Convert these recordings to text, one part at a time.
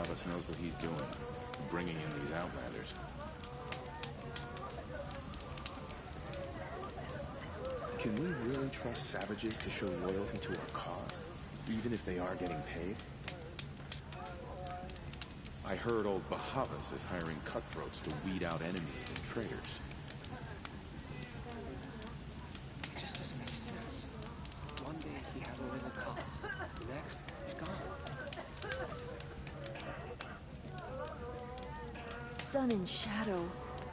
Bahavas knows what he's doing, bringing in these outlanders. Can we really trust savages to show loyalty to our cause, even if they are getting paid? I heard old Bahavas is hiring cutthroats to weed out enemies and traitors. It just doesn't make sense. One day he had a little cough, the next he's gone. Sun and shadow.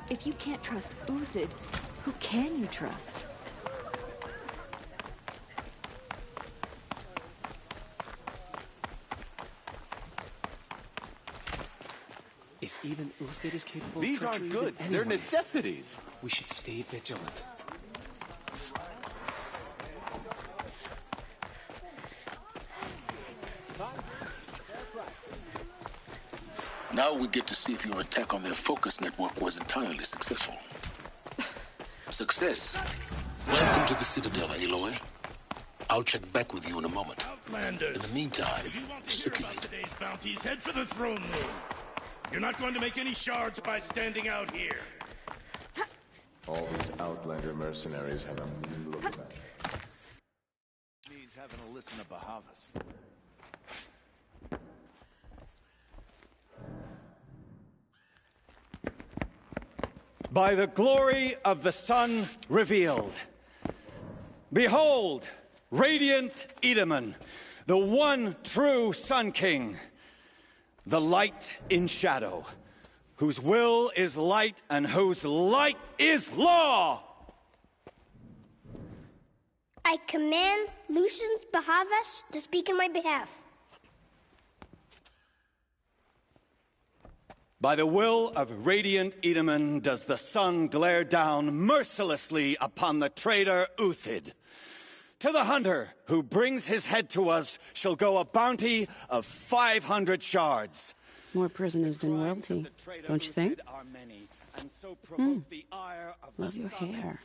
If you can't trust Uthid, who can you trust? If even Uthid is capable These of aren't treachery, good. then They're anyone is. necessities. We should stay vigilant. Now we get to see if your attack on their focus network was entirely successful. Success. Welcome to the Citadel, Aloy. I'll check back with you in a moment. Outlanders. In the meantime, If you want to hear about circulate. today's bounties, head for the throne room. You're not going to make any shards by standing out here. All these Outlander mercenaries have a mean look about them. Means having to listen to Bahavas. By the glory of the sun revealed. Behold, radiant Edaman, the one true Sun King, the light in shadow, whose will is light and whose light is law. I command Lucius Bahavas to speak in my behalf. By the will of radiant Edaman does the sun glare down mercilessly upon the traitor Uthid. To the hunter who brings his head to us shall go a bounty of 500 shards. More prisoners than royalty, don't you think? Love your hair.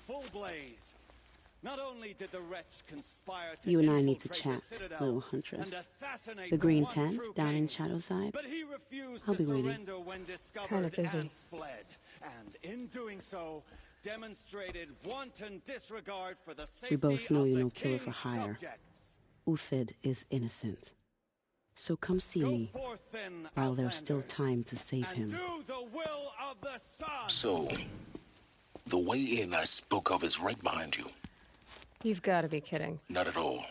Not only did the wretch conspire to You and I need to infiltrate chat, the Citadel little huntress. and assassinate The green one tent true down king, in Shadowside. but he refused I'll to be waiting. surrender when discovered Kinda busy. and fled. And in doing so, demonstrated wanton disregard for the safety We both know of you're the no killer for king's hire. subjects. Uthid is innocent. So come see me, Go forth then, while there's still Outlanders, time to save and him. do the will of the sun. So, the way in I spoke of is right behind you. You've got to be kidding. Not at all.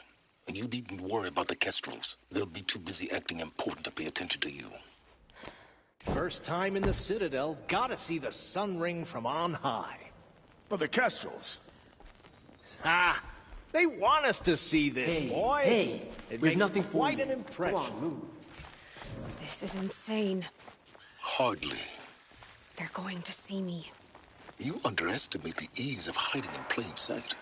And you needn't worry about the Kestrels. They'll be too busy acting important to pay attention to you. First time in the Citadel, gotta see the sun ring from on high. Well, the Kestrels. Ah! They want us to see this, boy! Hey, it we've makes nothing for quite you. an impression. Come on, move. This is insane. Hardly. They're going to see me. You underestimate the ease of hiding in plain sight.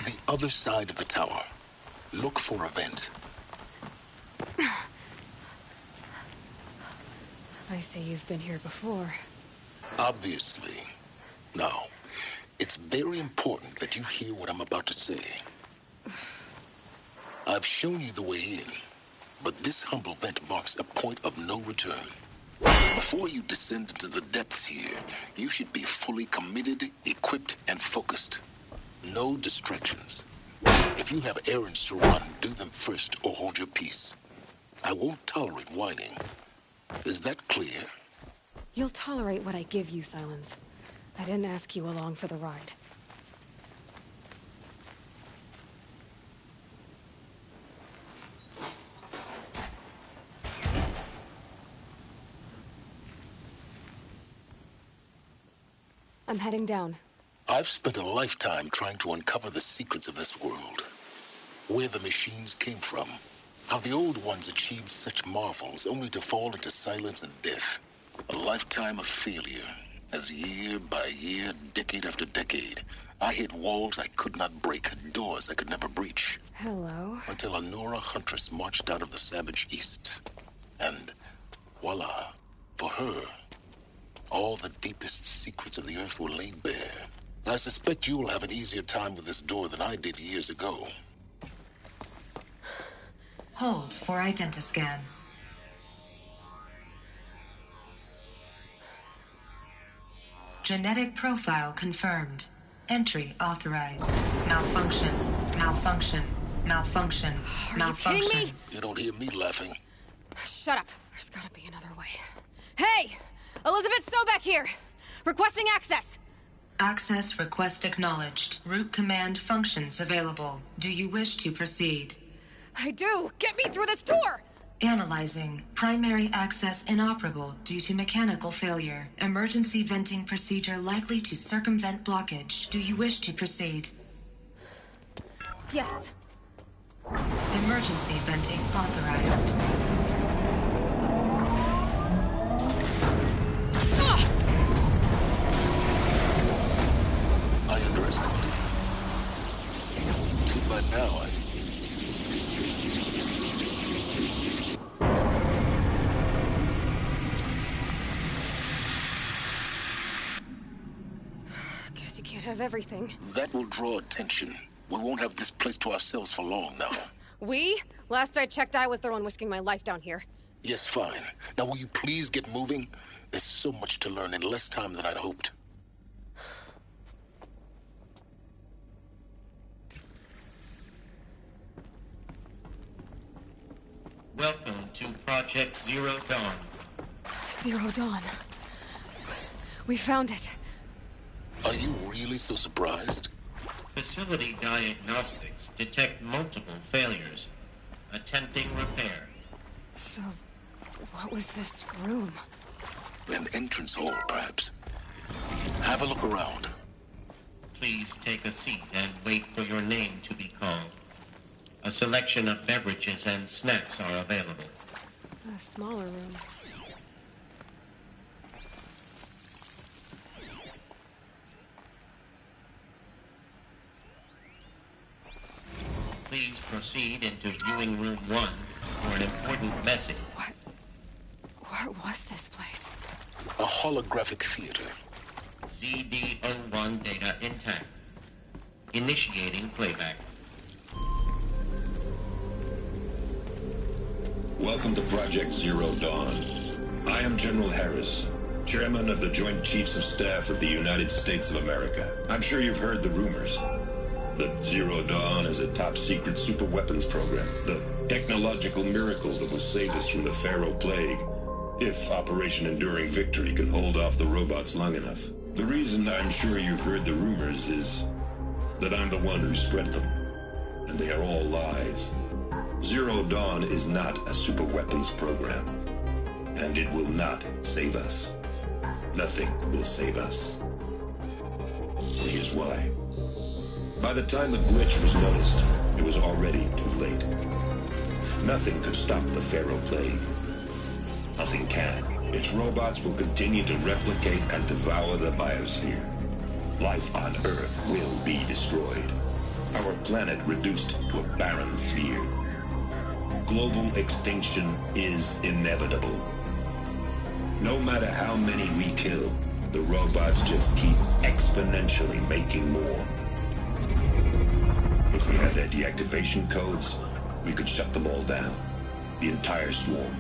The other side of the tower. Look for a vent. I see you've been here before. Obviously. Now, it's very important that you hear what I'm about to say. I've shown you the way in, but this humble vent marks a point of no return. Before you descend into the depths here, you should be fully committed, equipped, and focused. No distractions. If you have errands to run, do them first or hold your peace. I won't tolerate whining. Is that clear? You'll tolerate what I give you, Silence. I didn't ask you along for the ride. I'm heading down. I've spent a lifetime trying to uncover the secrets of this world. Where the machines came from. How the old ones achieved such marvels only to fall into silence and death. A lifetime of failure. as year by year, decade after decade, I hit walls I could not break, doors I could never breach. Hello? Until a Nora huntress marched out of the savage east. And voila, for her, all the deepest secrets of the earth were laid bare. I suspect you will have an easier time with this door than I did years ago. Hold for identiscan. Genetic profile confirmed. Entry authorized. Malfunction. Malfunction. Malfunction. Are Malfunction. you kidding me? You don't hear me laughing. Shut up. There's gotta be another way. Hey! Elizabeth Sobeck here! Requesting access! Access request acknowledged. Root command functions available. Do you wish to proceed? I do! Get me through this door! Analyzing. Primary access inoperable due to mechanical failure. Emergency venting procedure likely to circumvent blockage. Do you wish to proceed? Yes. Emergency venting authorized. I underestimated. See, by now, Guess you can't have everything. that will draw attention. We won't have this place to ourselves for long now. We? Last I checked, I was the one risking my life down here. Yes, fine. Now, will you please get moving? There's so much to learn in less time than I'd hoped. Welcome to Project Zero Dawn. Zero Dawn. We found it. Are you really so surprised? Facility diagnostics detect multiple failures. Attempting repair. So, what was this room? An entrance hall, perhaps. Have a look around. Please take a seat and wait for your name to be called. A selection of beverages and snacks are available. A smaller room. Please proceed into viewing room 1 for an important message. What was this place? A holographic theater. CD01 data intact. Initiating playback. Welcome to Project Zero Dawn. I am General Harris, Chairman of the Joint Chiefs of Staff of the United States of America. I'm sure you've heard the rumors. That Zero Dawn is a top-secret super-weapons program. The technological miracle that will save us from the Pharaoh Plague, if Operation Enduring Victory can hold off the robots long enough. The reason I'm sure you've heard the rumors is that I'm the one who spread them. And they are all lies. Zero Dawn is not a super-weapons program. And it will not save us. Nothing will save us. Here's why. By the time the glitch was noticed, it was already too late. Nothing could stop the Pharaoh Plague. Nothing can. Its robots will continue to replicate and devour the biosphere. Life on Earth will be destroyed. Our planet reduced to a barren sphere. Global extinction is inevitable. No matter how many we kill, the robots just keep exponentially making more. If we had their deactivation codes, we could shut them all down. The entire swarm.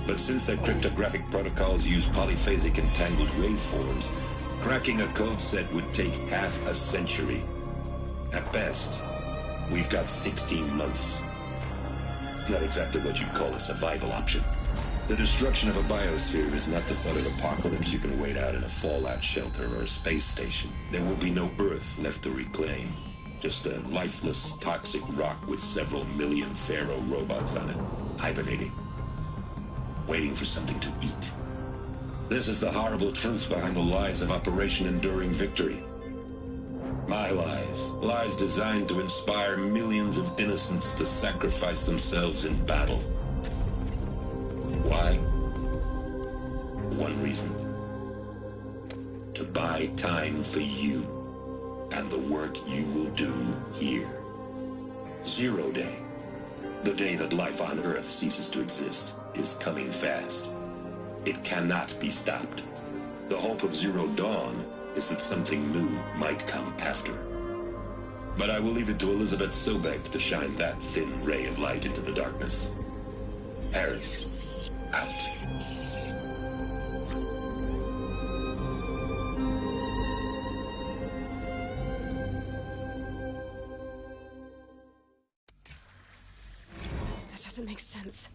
But since their cryptographic protocols use polyphasic entangled waveforms, cracking a code set would take half a century. At best, we've got 16 months. Not exactly what you'd call a survival option. The destruction of a biosphere is not the sort of apocalypse you can wait out in a fallout shelter or a space station. There will be no Earth left to reclaim. Just a lifeless, toxic rock with several million Pharaoh robots on it, hibernating, waiting for something to eat. This is the horrible truth behind the lies of Operation Enduring Victory. My lies. Lies designed to inspire millions of innocents to sacrifice themselves in battle. Why? One reason. buy time for you and the work you will do here. 0 Day, the day that life on Earth ceases to exist, is coming fast. It cannot be stopped. The hope of Zero Dawn is that something new might come after. But I will leave it to Elizabeth Sobek to shine that thin ray of light into the darkness. Harris, out. That doesn't make sense.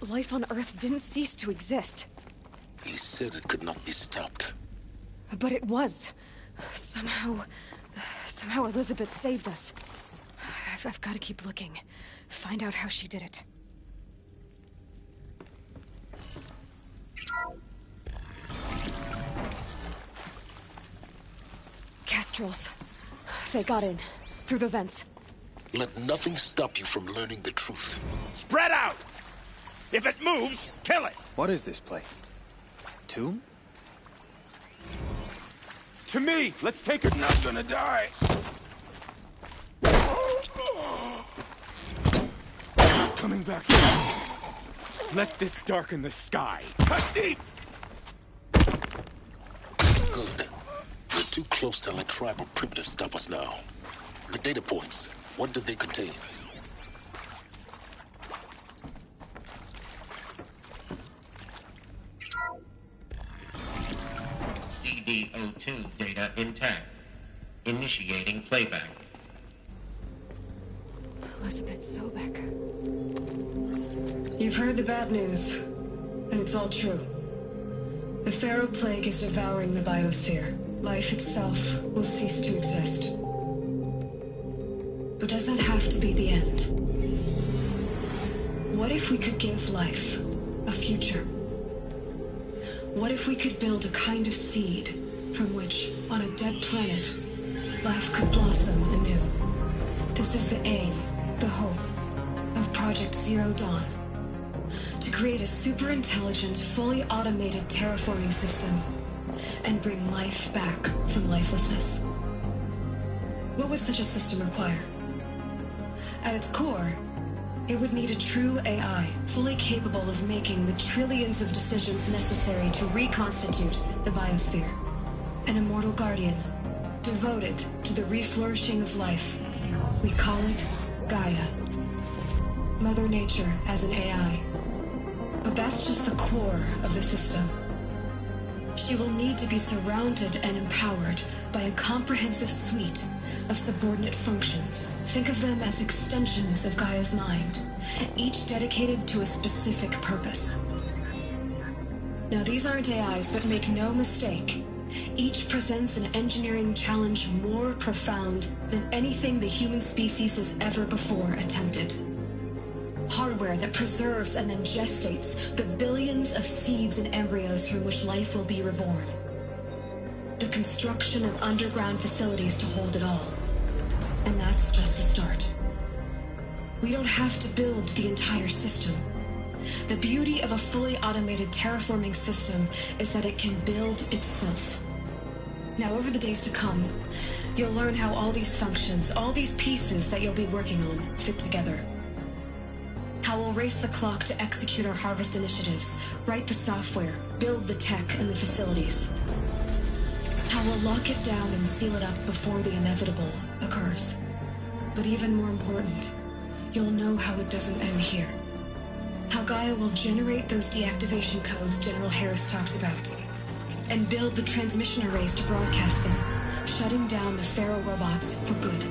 Life on Earth didn't cease to exist. He said it could not be stopped. But it was. Somehow Elizabeth saved us. I've got to keep looking. Find out how she did it. Kestrels. They got in. Through the vents. Let nothing stop you from learning the truth. Spread out! If it moves, kill it! What is this place? Tomb? To me! Let's take it! Not gonna die! Coming back here. Let this darken the sky. Cut deep! Good. We're too close to let tribal primitives stop us now. The data points, what do they contain? CD02 data intact. Initiating playback. Elizabeth Sobek. You've heard the bad news, and it's all true. The Pharaoh Plague is devouring the biosphere. Life itself will cease to exist. But does that have to be the end? What if we could give life a future? What if we could build a kind of seed from which, on a dead planet, life could blossom anew? This is the aim, the hope, of Project Zero Dawn. To create a super-intelligent, fully automated terraforming system and bring life back from lifelessness. What would such a system require? At its core, it would need a true AI, fully capable of making the trillions of decisions necessary to reconstitute the biosphere. An immortal guardian, devoted to the reflourishing of life. We call it Gaia. Mother Nature as an AI. But that's just the core of the system. She will need to be surrounded and empowered by a comprehensive suite of subordinate functions. Think of them as extensions of Gaia's mind, each dedicated to a specific purpose. Now, these aren't AIs, but make no mistake, each presents an engineering challenge more profound than anything the human species has ever before attempted. Hardware that preserves and then gestates the billions of seeds and embryos from which life will be reborn. The construction of underground facilities to hold it all. And that's just the start. We don't have to build the entire system. The beauty of a fully automated terraforming system is that it can build itself. Now, over the days to come, you'll learn how all these functions, all these pieces that you'll be working on, fit together. How we'll race the clock to execute our harvest initiatives, write the software, build the tech and the facilities. How we'll lock it down and seal it up before the inevitable occurs. But even more important, you'll know how it doesn't end here. How Gaia will generate those deactivation codes General Harris talked about, and build the transmission arrays to broadcast them, shutting down the Pharaoh robots for good.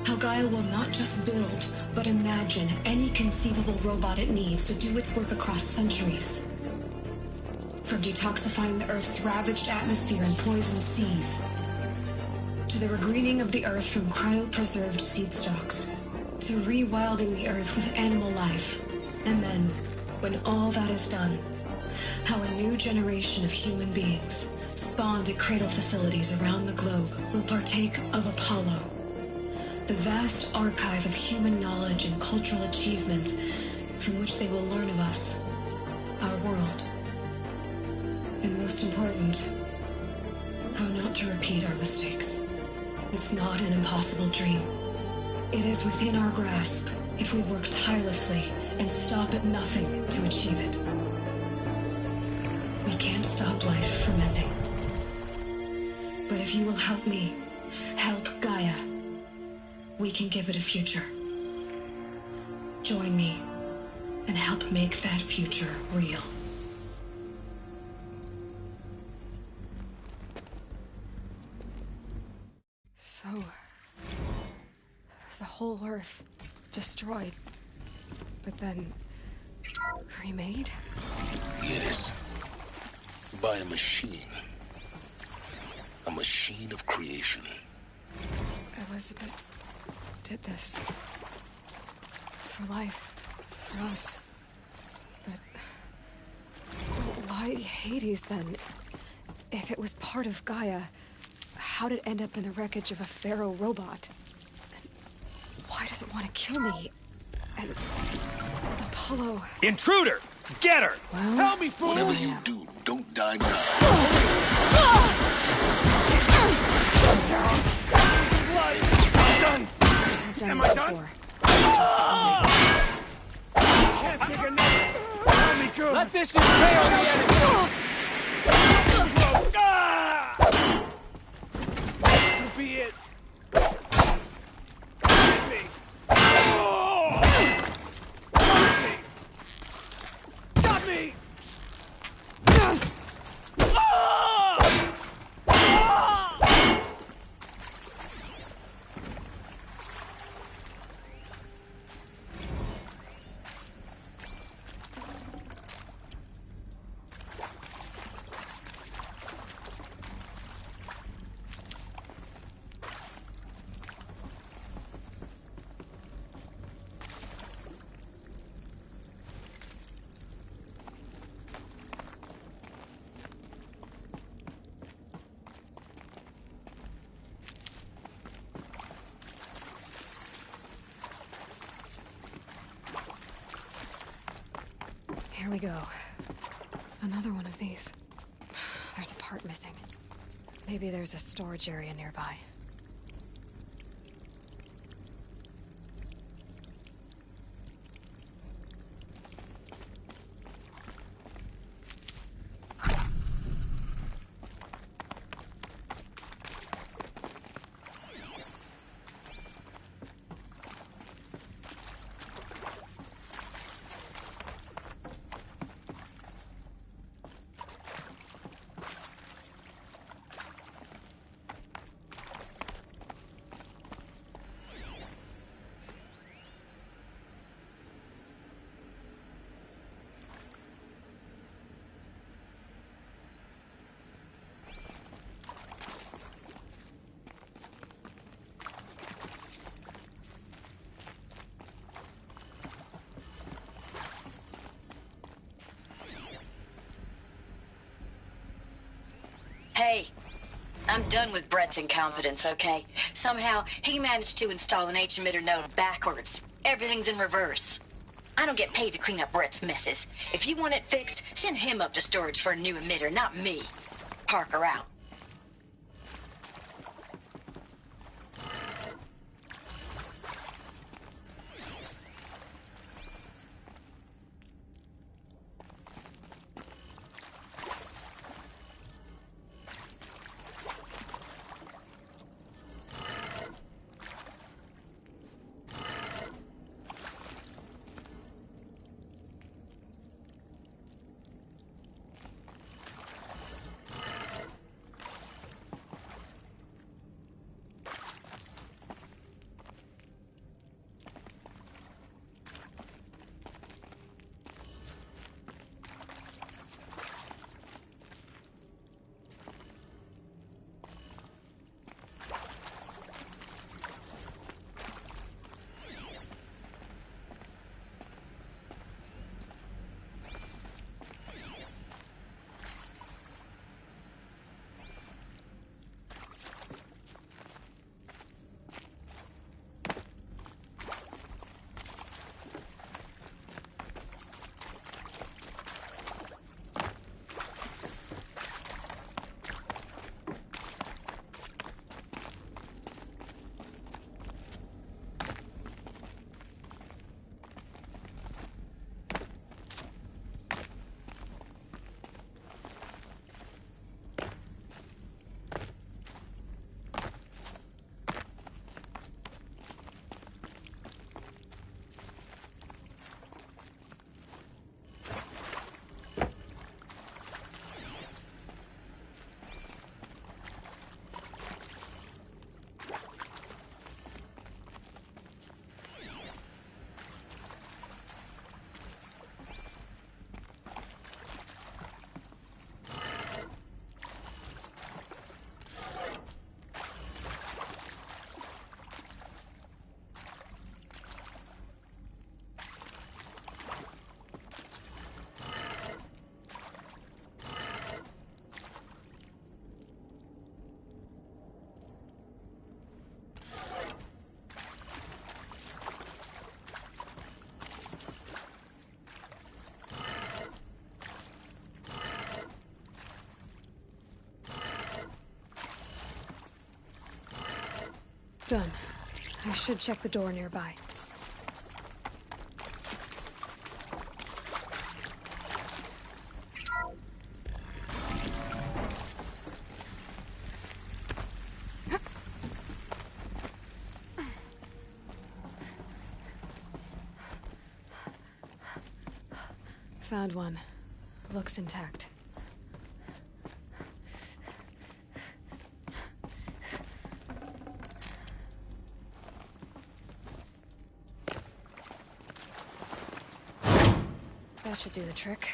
How Gaia will not just build, but imagine any conceivable robot it needs to do its work across centuries. From detoxifying the Earth's ravaged atmosphere and poisoned seas, to the regreening of the Earth from cryopreserved seed stalks, to rewilding the Earth with animal life. And then, when all that is done, how a new generation of human beings, spawned at cradle facilities around the globe, will partake of Apollo, the vast archive of human knowledge and cultural achievement from which they will learn of us, our world. And most important, how not to repeat our mistakes. It's not an impossible dream. It is within our grasp if we work tirelessly and stop at nothing to achieve it. We can't stop life from ending. But if you will help me, help Gaia, we can give it a future. Join me and help make that future real. So, the whole Earth destroyed, but then remade? Yes. By a machine. A machine of creation. Elizabeth did this. For life. For us. But why Hades then? If it was part of Gaia, how did it end up in the wreckage of a Pharaoh robot? And why does it want to kill me? And Apollo... Intruder! Get her! Well, help me, fool! Whatever you do, don't die now. Done. Am I done? Can't take another. Let me go. Let this impale the enemy. That'll be it. Get me. Got me. Here we go. Another one of these. There's a part missing. Maybe there's a storage area nearby. Hey, I'm done with Brett's incompetence, okay? Somehow, he managed to install an H-emitter node backwards. Everything's in reverse. I don't get paid to clean up Brett's messes. If you want it fixed, send him up to storage for a new emitter, not me. Parker out. Done. I should check the door nearby. Found one. Looks intact. That should do the trick.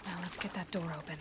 Now let's get that door open.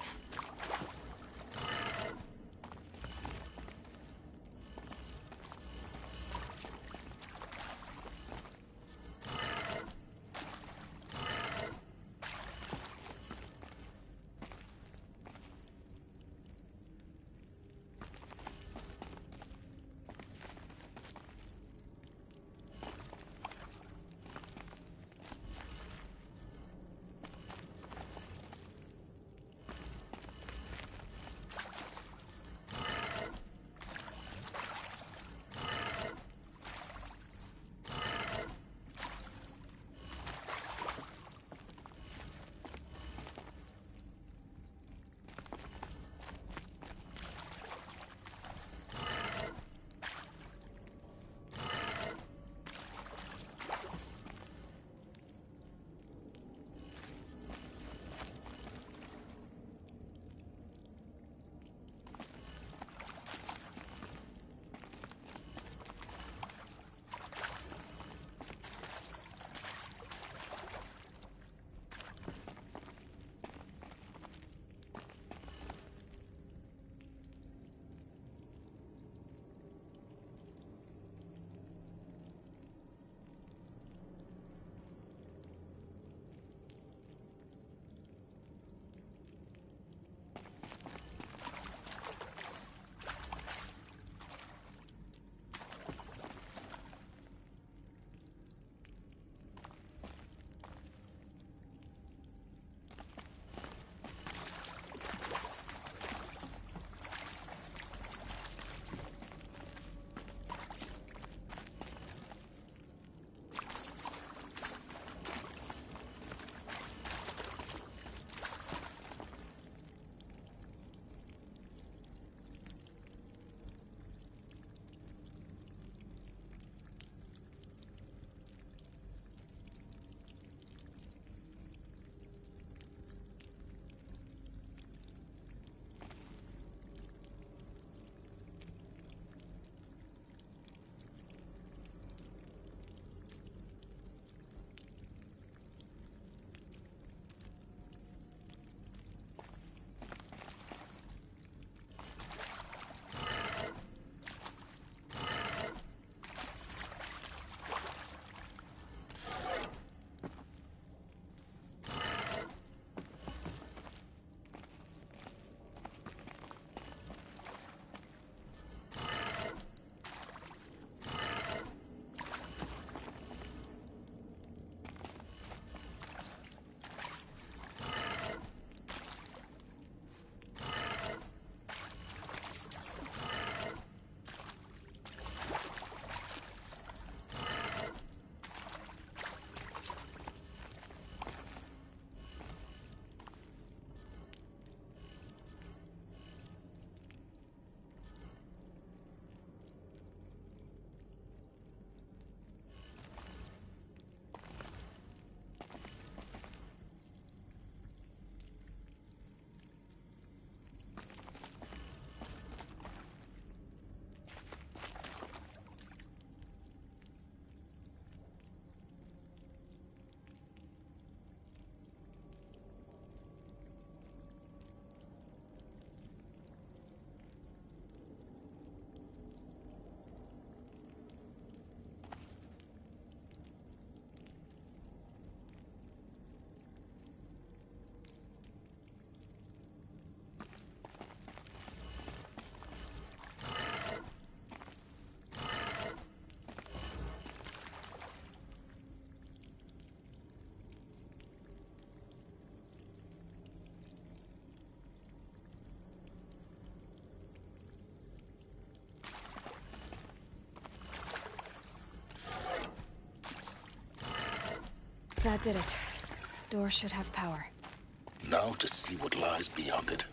That did it. Door should have power. Now to see what lies beyond it.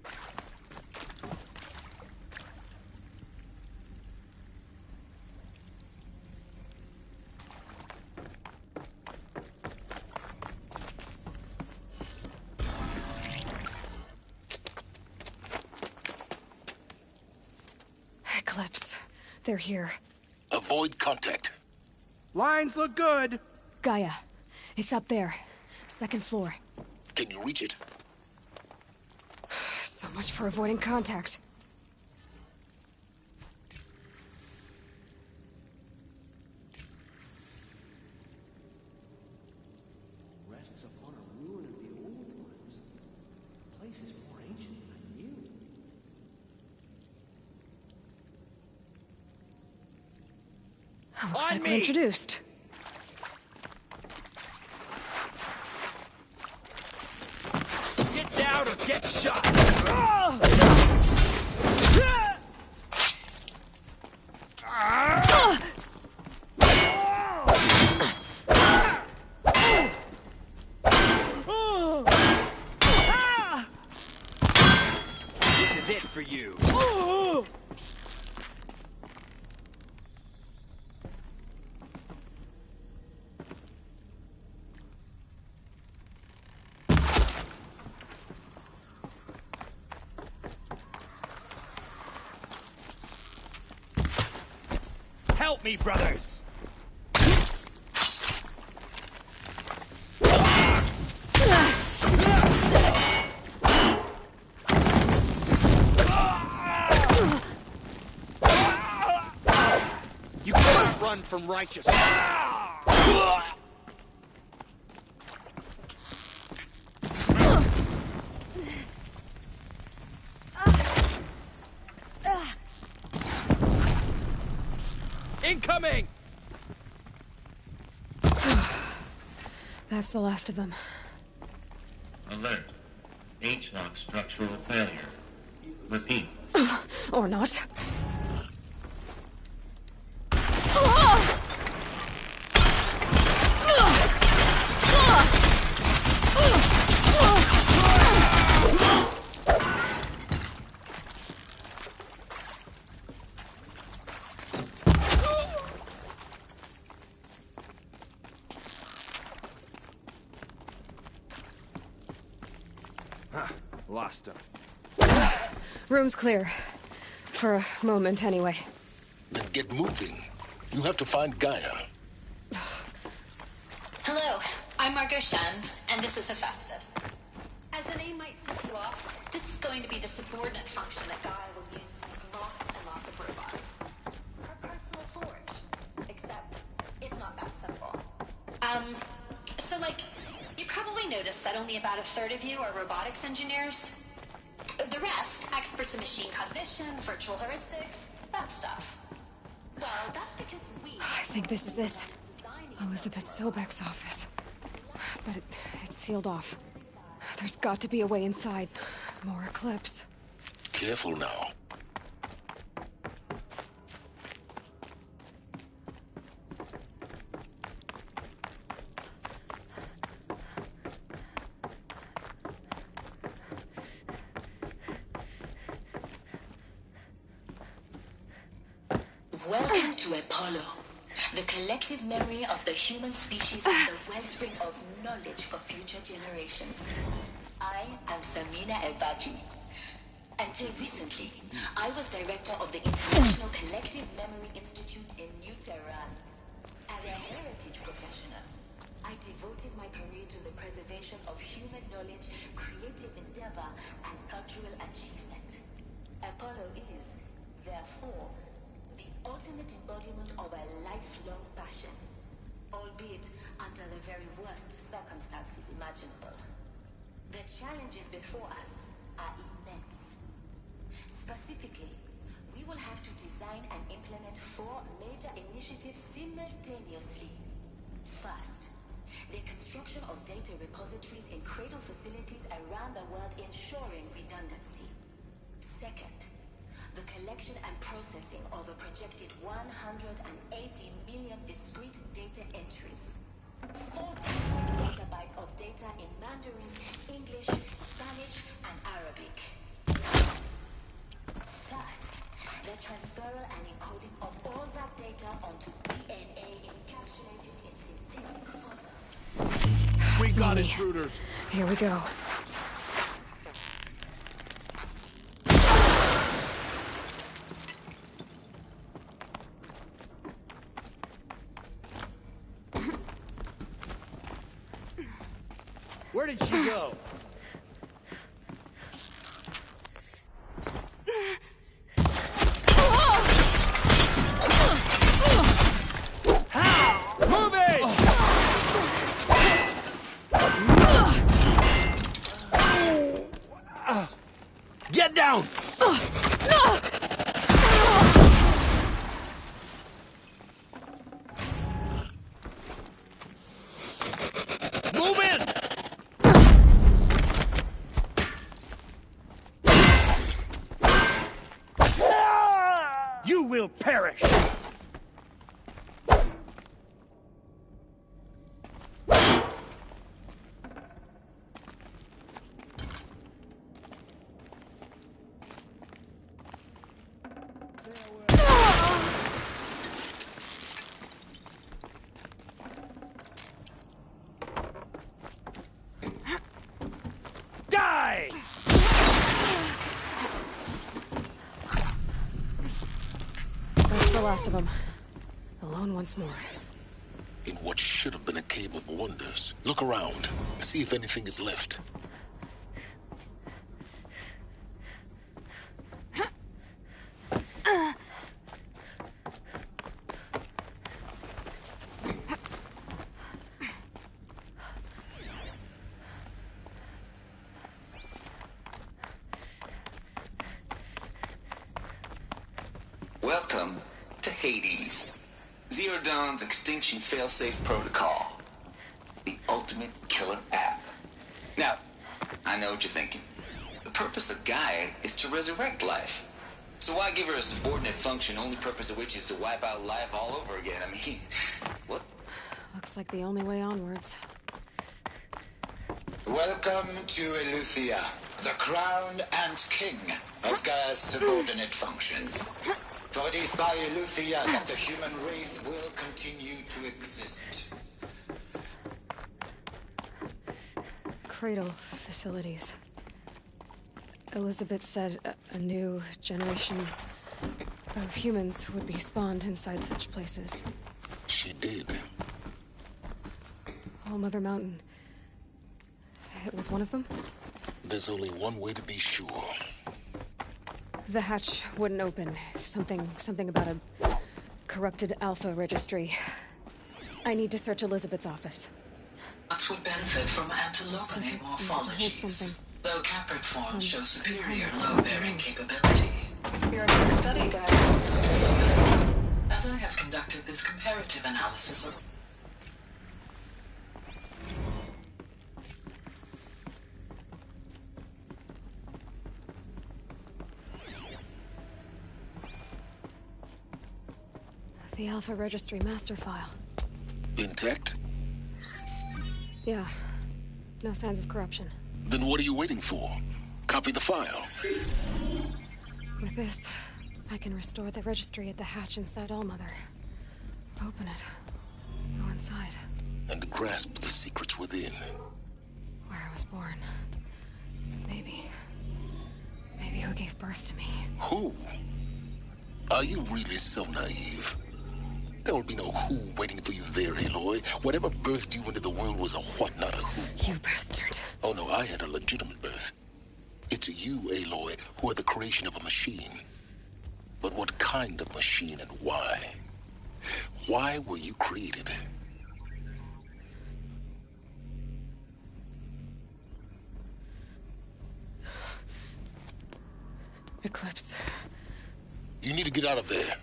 Eclipse. They're here. Avoid contact. Lines look good. Gaia. It's up there. Second floor. Can you reach it? So much for avoiding contact. Rests upon a ruin of the old ones. The place is more ancient than I knew. Looks like we're introduced. Get down or get shot! This is it for you. Help me, brothers! You can't run from righteousness. Incoming! That's the last of them. Alert. H-lock structural failure. Repeat. Or not. Lost him. Room's clear. For a moment, anyway. Then get moving. You have to find Gaia. Hello, I'm Margot Shen, and this is Hephaestus. As the name might tip you off, this is going to be the subordinate function that Gaia will use to make lots and lots of robots. Her personal forge. Except, it's not that simple. So you probably noticed that only about a third of you are robotics engineers. The rest, experts in machine cognition, virtual heuristics, that stuff. Well, that's because I think this is it. Elizabeth Sobek's office. But it's sealed off. There's got to be a way inside. More Eclipse. Careful now. Welcome to Apollo, the collective memory of the human species and the wellspring of knowledge for future generations. I am Samina Elbaji. Until recently, I was director of the International Collective Memory Institute in New Tehran. As a heritage professional, I devoted my career to the preservation of human knowledge, creative endeavor, and cultural achievement. Apollo is, therefore, the ultimate embodiment of a lifelong passion, albeit under the very worst circumstances imaginable. The challenges before us are immense. Specifically, we will have to design and implement 4 major initiatives simultaneously. First, the construction of data repositories in cradle facilities around the world ensuring redundancy. Second, the collection and processing of a projected 180 million discrete data entries. Fourth, petabytes of data in Mandarin, English, Spanish, and Arabic. That, the transferal and encoding of all that data onto DNA encapsulated in synthetic fossils. We got intruders. Here we go. Where did she go? Move it! Get down! Move in! You will perish! Die! That's the last of them. Alone once more. In what should have been a cave of wonders. Look around. See if anything is left. Welcome to Hades. Zero Dawn's Extinction Failsafe Protocol. The ultimate killer app. Now, I know what you're thinking. The purpose of Gaia is to resurrect life. So why give her a subordinate function, only purpose of which is to wipe out life all over again? I mean, what? Looks like the only way onwards. Welcome to Eleuthia, the crown and king of Gaia's subordinate functions. For it is by Eleuthia that the human race will continue to exist. Cradle facilities. Elizabeth said a new generation of humans would be spawned inside such places. She did. All Mother Mountain. It was one of them? There's only one way to be sure. The hatch wouldn't open. Something about a corrupted alpha registry. I need to search Elizabeth's office. That would benefit from antilogonate morphologies, though caprid forms show superior low-bearing capability. You're a quick study guide, as I have conducted this comparative analysis of... The Alpha Registry master file. Intact? Yeah. No signs of corruption. Then what are you waiting for? Copy the file. With this, I can restore the registry at the hatch inside Allmother. Open it. Go inside. And grasp the secrets within. Where I was born. Maybe who gave birth to me. Who? Are you really so naive? There will be no who waiting for you there, Aloy. Whatever birthed you into the world was a what, not a who. You bastard. Oh no, I had a legitimate birth. It's you, Aloy, who are the creation of a machine. But what kind of machine and why? Why were you created? Eclipse. You need to get out of there.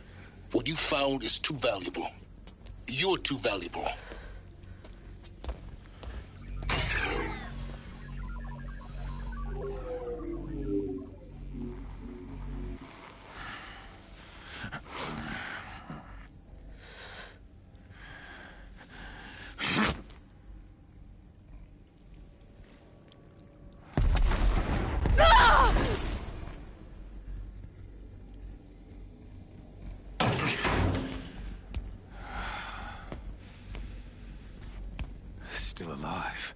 What you found is too valuable. You're too valuable. still alive.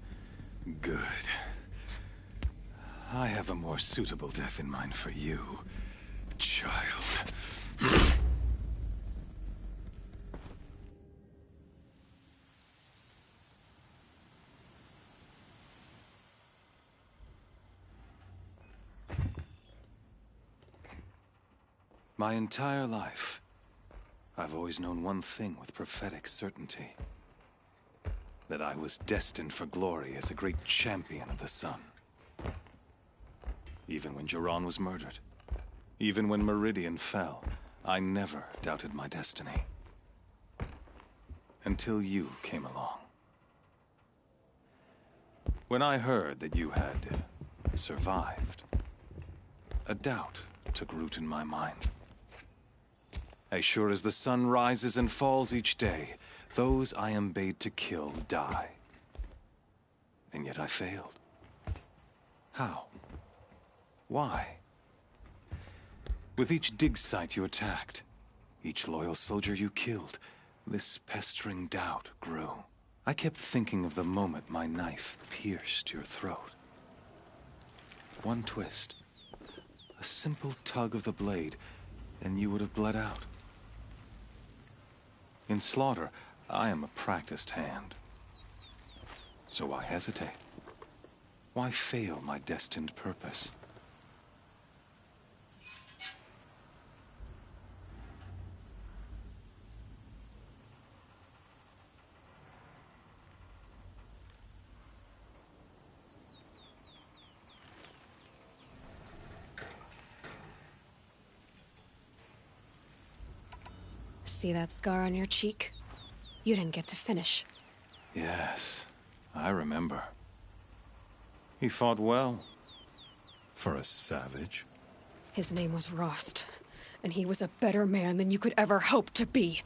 Good. I have a more suitable death in mind for you, child. My entire life, I've always known one thing with prophetic certainty. That I was destined for glory as a great champion of the sun. Even when Jiran was murdered, even when Meridian fell, I never doubted my destiny. Until you came along. When I heard that you had survived, a doubt took root in my mind. As sure as the sun rises and falls each day, those I am bade to kill die. And yet I failed. How? Why? With each dig site you attacked, each loyal soldier you killed, this pestering doubt grew. I kept thinking of the moment my knife pierced your throat. One twist, a simple tug of the blade, and you would have bled out. In slaughter, I am a practiced hand. So why hesitate? Why fail my destined purpose? See that scar on your cheek? You didn't get to finish. Yes, I remember. He fought well. For a savage. His name was Rost, and he was a better man than you could ever hope to be.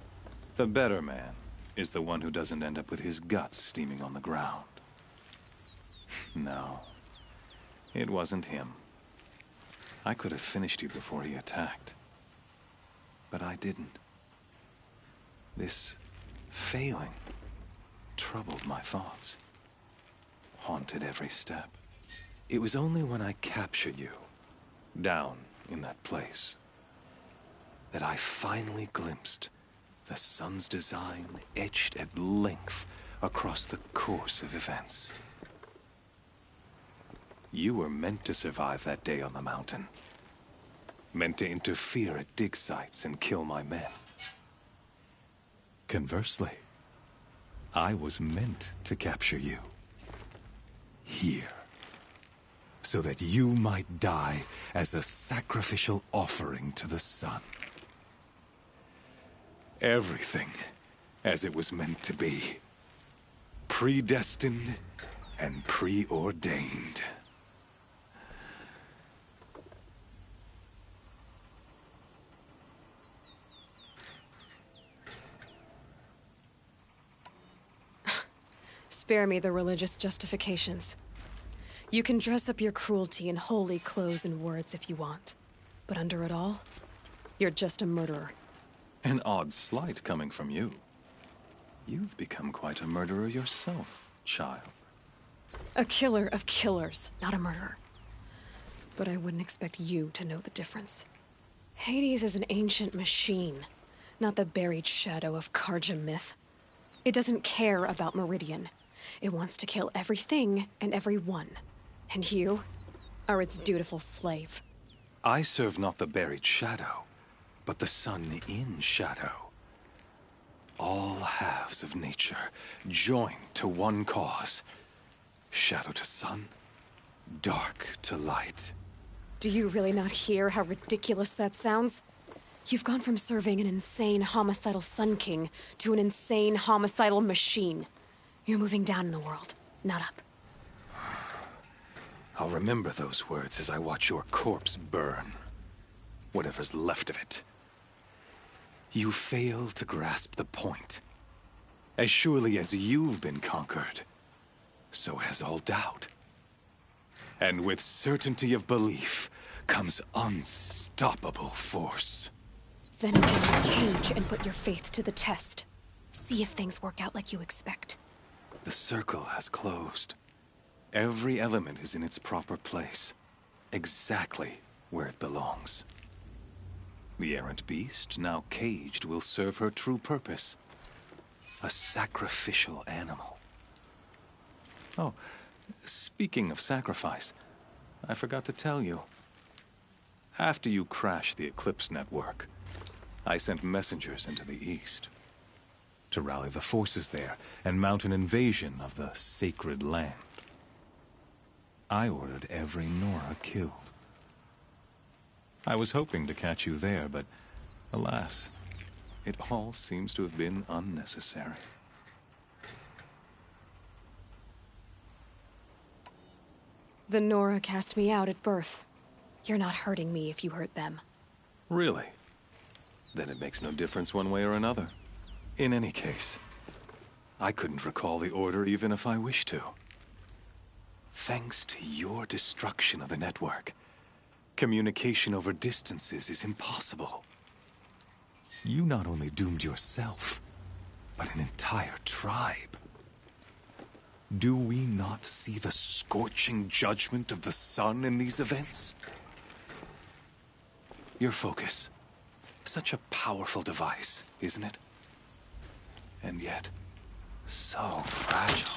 The better man is the one who doesn't end up with his guts steaming on the ground. No, it wasn't him. I could have finished you before he attacked. But I didn't. This failing troubled my thoughts, haunted every step. It was only when I captured you, down in that place, that I finally glimpsed the sun's design etched at length across the course of events. You were meant to survive that day on the mountain, meant to interfere at dig sites and kill my men. Conversely, I was meant to capture you. Here. So that you might die as a sacrificial offering to the sun. Everything as it was meant to be. Predestined and preordained. Spare me the religious justifications. You can dress up your cruelty in holy clothes and words if you want. But under it all, you're just a murderer. An odd slight coming from you. You've become quite a murderer yourself, child. A killer of killers, not a murderer. But I wouldn't expect you to know the difference. Hades is an ancient machine, not the buried shadow of Karja myth. It doesn't care about Meridian. It wants to kill everything and everyone. And you are its dutiful slave. I serve not the buried shadow, but the sun in shadow. All halves of nature joined to one cause. Shadow to sun, dark to light. Do you really not hear how ridiculous that sounds? You've gone from serving an insane homicidal Sun King to an insane homicidal machine. You're moving down in the world, not up. I'll remember those words as I watch your corpse burn. Whatever's left of it. You fail to grasp the point. As surely as you've been conquered, so has all doubt. And with certainty of belief comes unstoppable force. Then get in the cage and put your faith to the test. See if things work out like you expect. The circle has closed. Every element is in its proper place, exactly where it belongs. The errant beast, now caged, will serve her true purpose. A sacrificial animal. Oh, speaking of sacrifice, I forgot to tell you. After you crashed the Eclipse network, I sent messengers into the east to rally the forces there and mount an invasion of the sacred land. I ordered every Nora killed. I was hoping to catch you there, but alas, it all seems to have been unnecessary. The Nora cast me out at birth. You're not hurting me if you hurt them. Really? Then it makes no difference one way or another. In any case, I couldn't recall the order even if I wished to. Thanks to your destruction of the network, communication over distances is impossible. You not only doomed yourself, but an entire tribe. Do we not see the scorching judgment of the sun in these events? Your focus. Such a powerful device, isn't it? And yet, so fragile.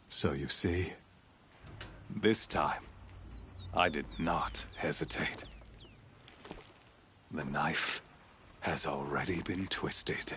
So you see, this time, I did not hesitate. The knife has already been twisted.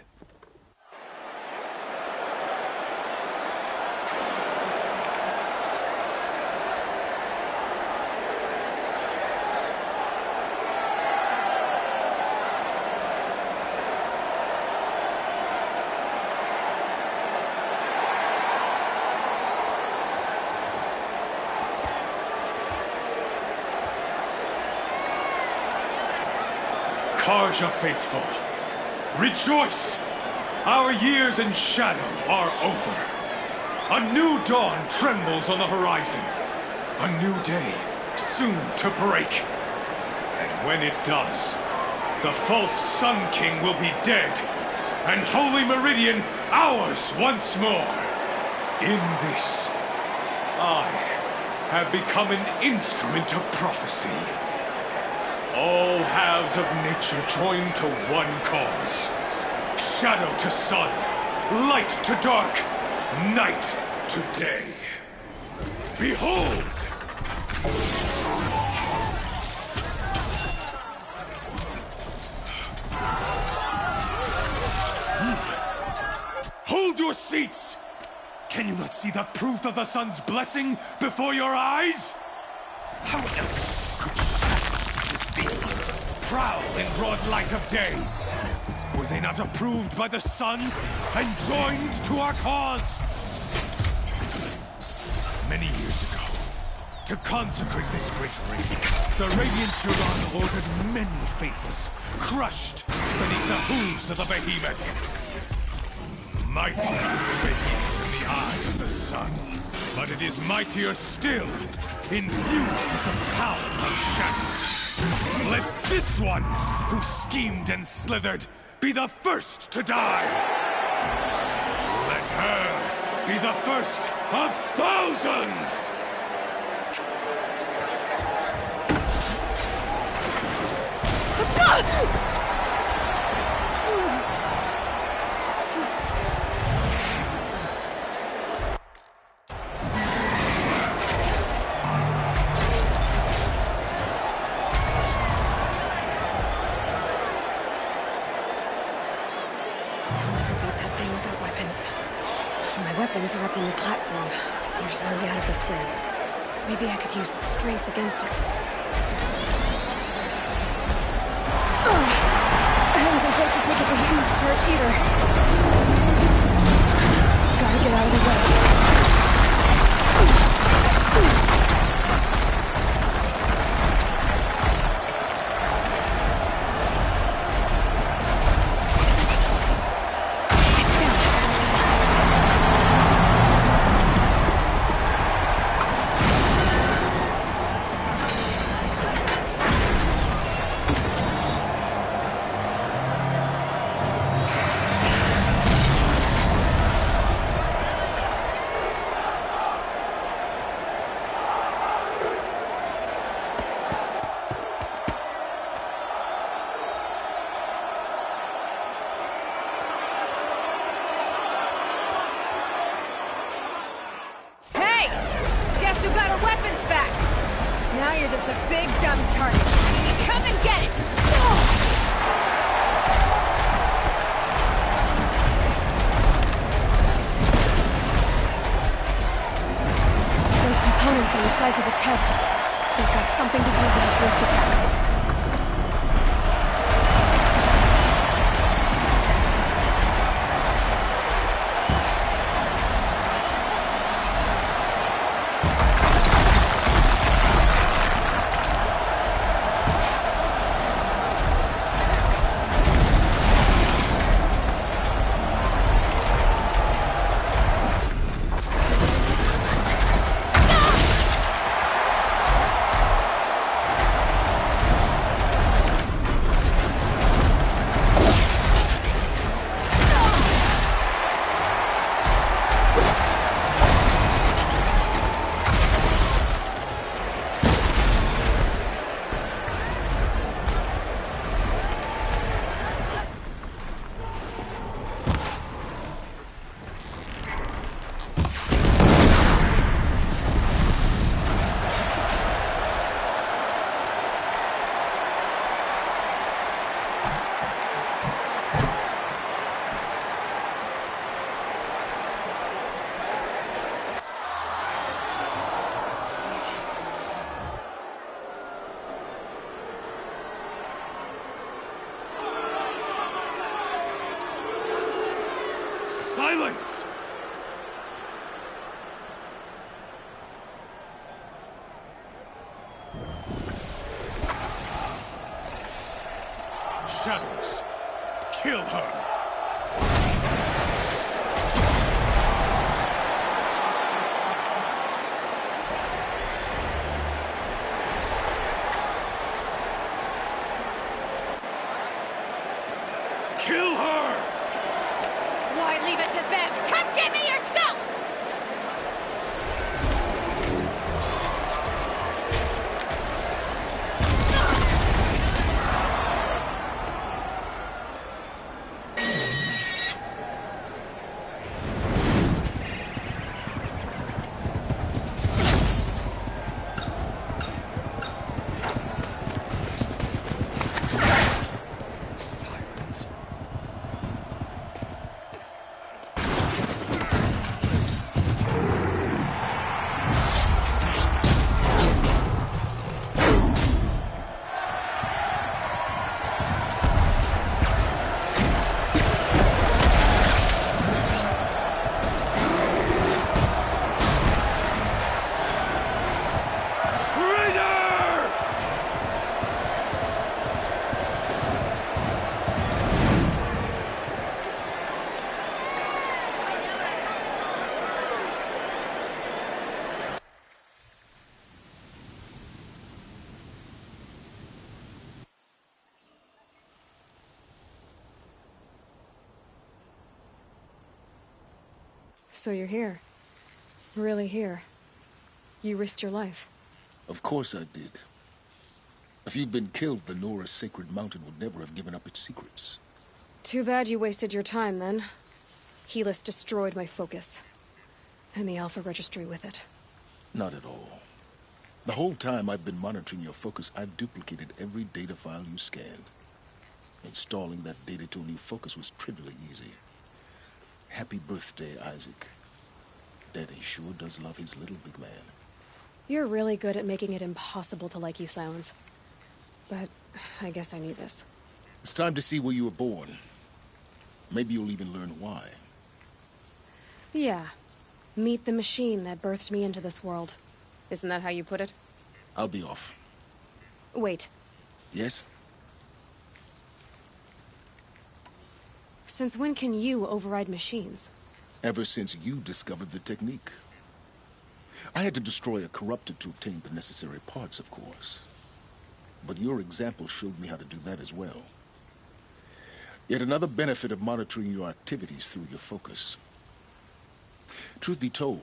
Karja faithful, rejoice! Our years in shadow are over. A new dawn trembles on the horizon. A new day soon to break. And when it does, the false Sun King will be dead, and Holy Meridian ours once more. In this, I have become an instrument of prophecy. All halves of nature join to one cause. Shadow to sun, light to dark, night to day. Behold! Hold your seats! Can you not see the proof of the sun's blessing before your eyes? How else could prowl in broad light of day? Were they not approved by the sun and joined to our cause? Many years ago, to consecrate this great raid, the Radiant Turon ordered many faithless, crushed beneath the hooves of the behemoth. Mighty is the behemoth in the eye of the sun, but it is mightier still, infused with the power of shadow. Let this one, who schemed and slithered, be the first to die! Let her be the first of thousands! Weapons are up on the platform. There's no way out of this room. Maybe I could use its strength against it. I wasn't built to take a behemoth's charge either. Gotta get out of the way. Now you're just a big dumb target. Come and get it! Those components on the sides of its head. They've got something to do with its lift attacks. Silence! Shadows, kill her! Kill her! Why leave it to them? Come get me yourself! So you're here. Really here. You risked your life. Of course I did. If you'd been killed, the Nora's sacred mountain would never have given up its secrets. Too bad you wasted your time, then. Helis destroyed my focus. And the Alpha Registry with it. Not at all. The whole time I've been monitoring your focus, I've duplicated every data file you scanned. Installing that data to a new focus was trivially easy. Happy birthday, Isaac. Daddy sure does love his little big man. You're really good at making it impossible to like you, Silence. But I guess I need this. It's time to see where you were born. Maybe you'll even learn why. Yeah. Meet the machine that birthed me into this world. Isn't that how you put it? I'll be off. Wait. Yes? Since when can you override machines? Ever since you discovered the technique. I had to destroy a corruptor to obtain the necessary parts, of course. But your example showed me how to do that as well. Yet another benefit of monitoring your activities through your focus. Truth be told,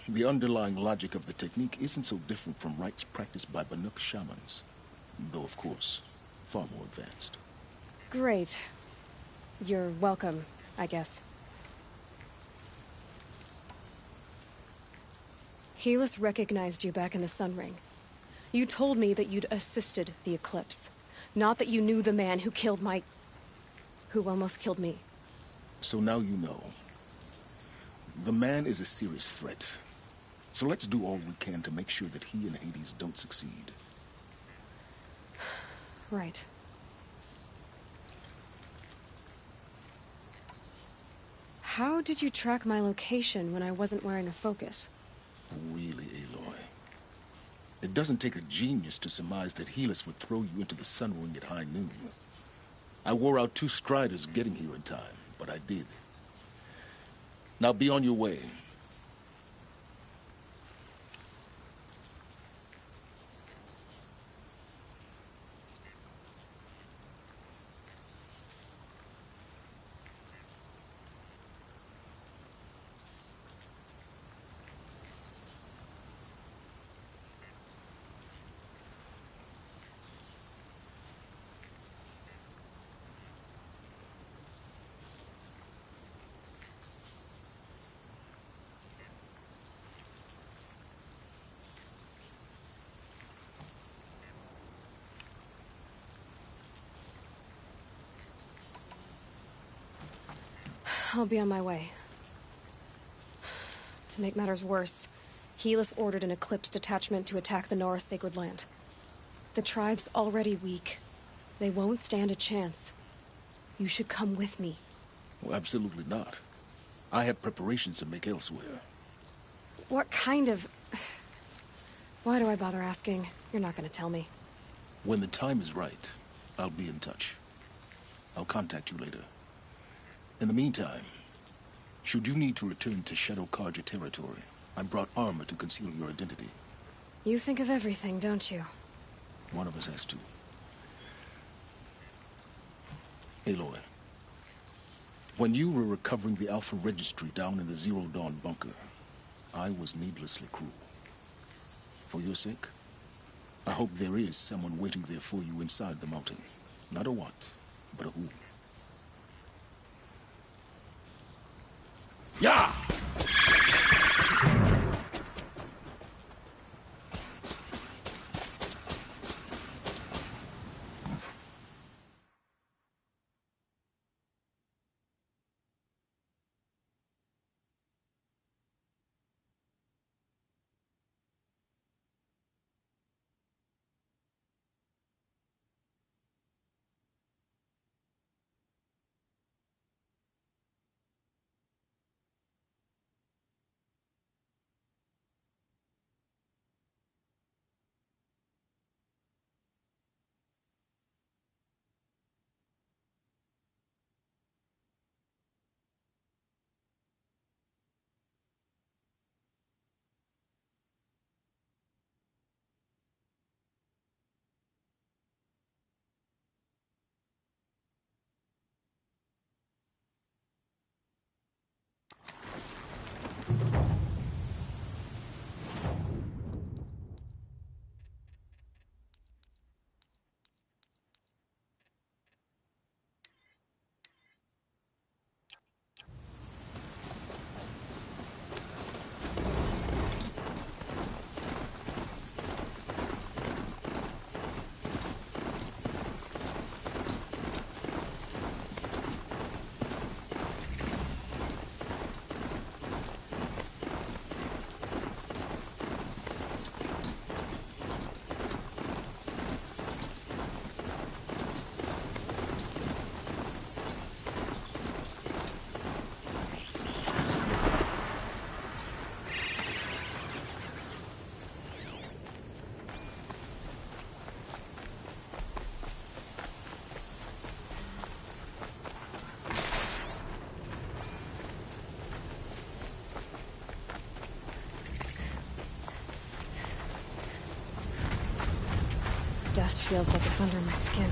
the underlying logic of the technique isn't so different from rites practiced by Banuk shamans. Though, of course, far more advanced. Great. You're welcome, I guess. Helis recognized you back in the Sun Ring. You told me that you'd assisted the Eclipse. Not that you knew the man who killed my... who almost killed me. So now you know. The man is a serious threat. So let's do all we can to make sure that he and Hades don't succeed. Right. How did you track my location when I wasn't wearing a focus? Really, Aloy? It doesn't take a genius to surmise that Helis would throw you into the sun ring at high noon. I wore out 2 striders getting here in time, but I did. Now be on your way. I'll be on my way. To make matters worse, Helis ordered an Eclipse detachment to attack the Nora Sacred Land. The tribe's already weak. They won't stand a chance. You should come with me. Well, absolutely not. I have preparations to make elsewhere. What kind of... Why do I bother asking? You're not gonna tell me. When the time is right, I'll be in touch. I'll contact you later. In the meantime, should you need to return to Shadow Karja territory, I brought armor to conceal your identity. You think of everything, don't you? One of us has to. Aloy, when you were recovering the Alpha Registry down in the Zero Dawn bunker, I was needlessly cruel. For your sake, I hope there is someone waiting there for you inside the mountain. Not a what, but a who. Yeah! Dust feels like it's under my skin.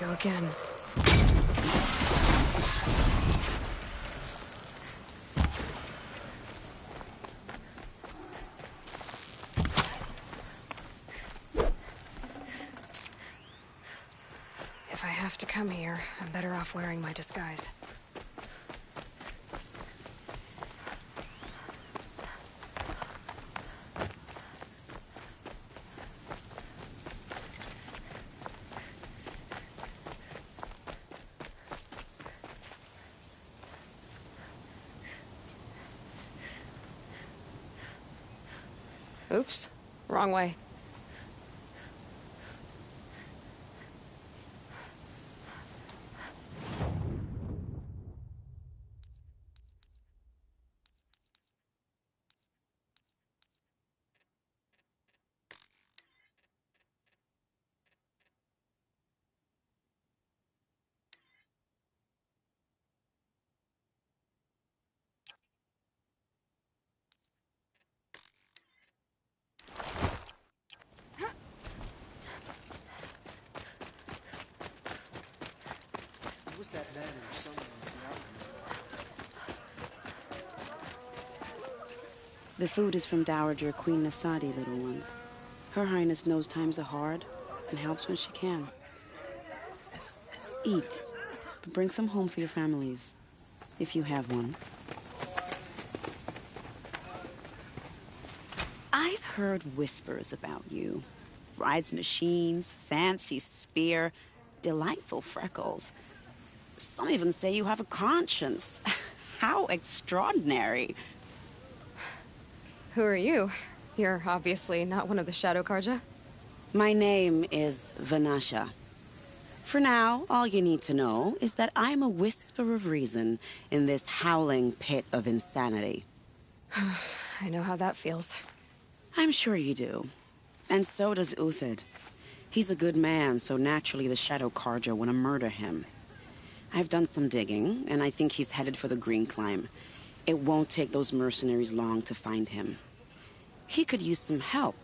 go again. If I have to come here, I'm better off wearing my disguise. Oops, wrong way. Who's that man in the sunroom The food is from Dowager Queen Nasadi, little ones. Her Highness knows times are hard and helps when she can. Eat, but bring some home for your families, if you have one. I've heard whispers about you. Rides machines, fancy spear, delightful freckles. Some even say you have a conscience. How extraordinary. Who are you? You're obviously not one of the Shadow Karja. My name is Vanasha. For now, all you need to know is that I'm a whisper of reason in this howling pit of insanity. I know how that feels. I'm sure you do. And so does Uthid. He's a good man, so naturally the Shadow Karja want to murder him. I've done some digging, and I think he's headed for the Green Climb. It won't take those mercenaries long to find him. He could use some help,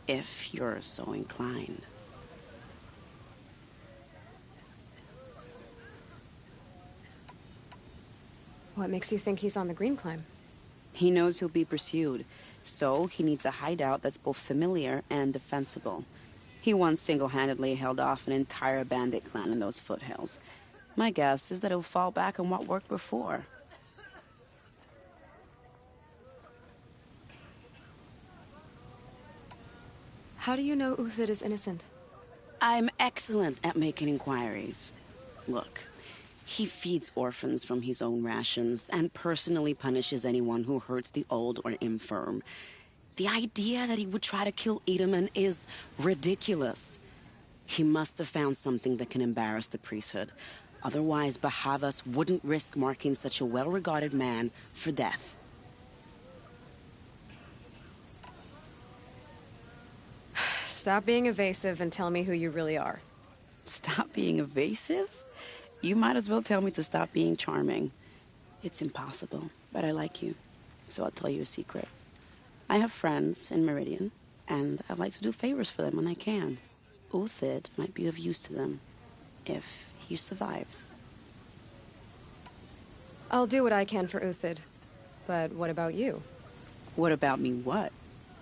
if you're so inclined. What makes you think he's on the Green Climb? He knows he'll be pursued, so he needs a hideout that's both familiar and defensible. He once single-handedly held off an entire bandit clan in those foothills. My guess is that he'll fall back on what worked before. How do you know Uthid is innocent? I'm excellent at making inquiries. Look, he feeds orphans from his own rations and personally punishes anyone who hurts the old or infirm. The idea that he would try to kill Edelman is ridiculous. He must have found something that can embarrass the priesthood. Otherwise, Bahavas wouldn't risk marking such a well-regarded man for death. Stop being evasive and tell me who you really are. Stop being evasive? You might as well tell me to stop being charming. It's impossible, but I like you, so I'll tell you a secret. I have friends in Meridian, and I like to do favors for them when I can. Uthid might be of use to them, if he survives. I'll do what I can for Uthid. But what about you? What about me what?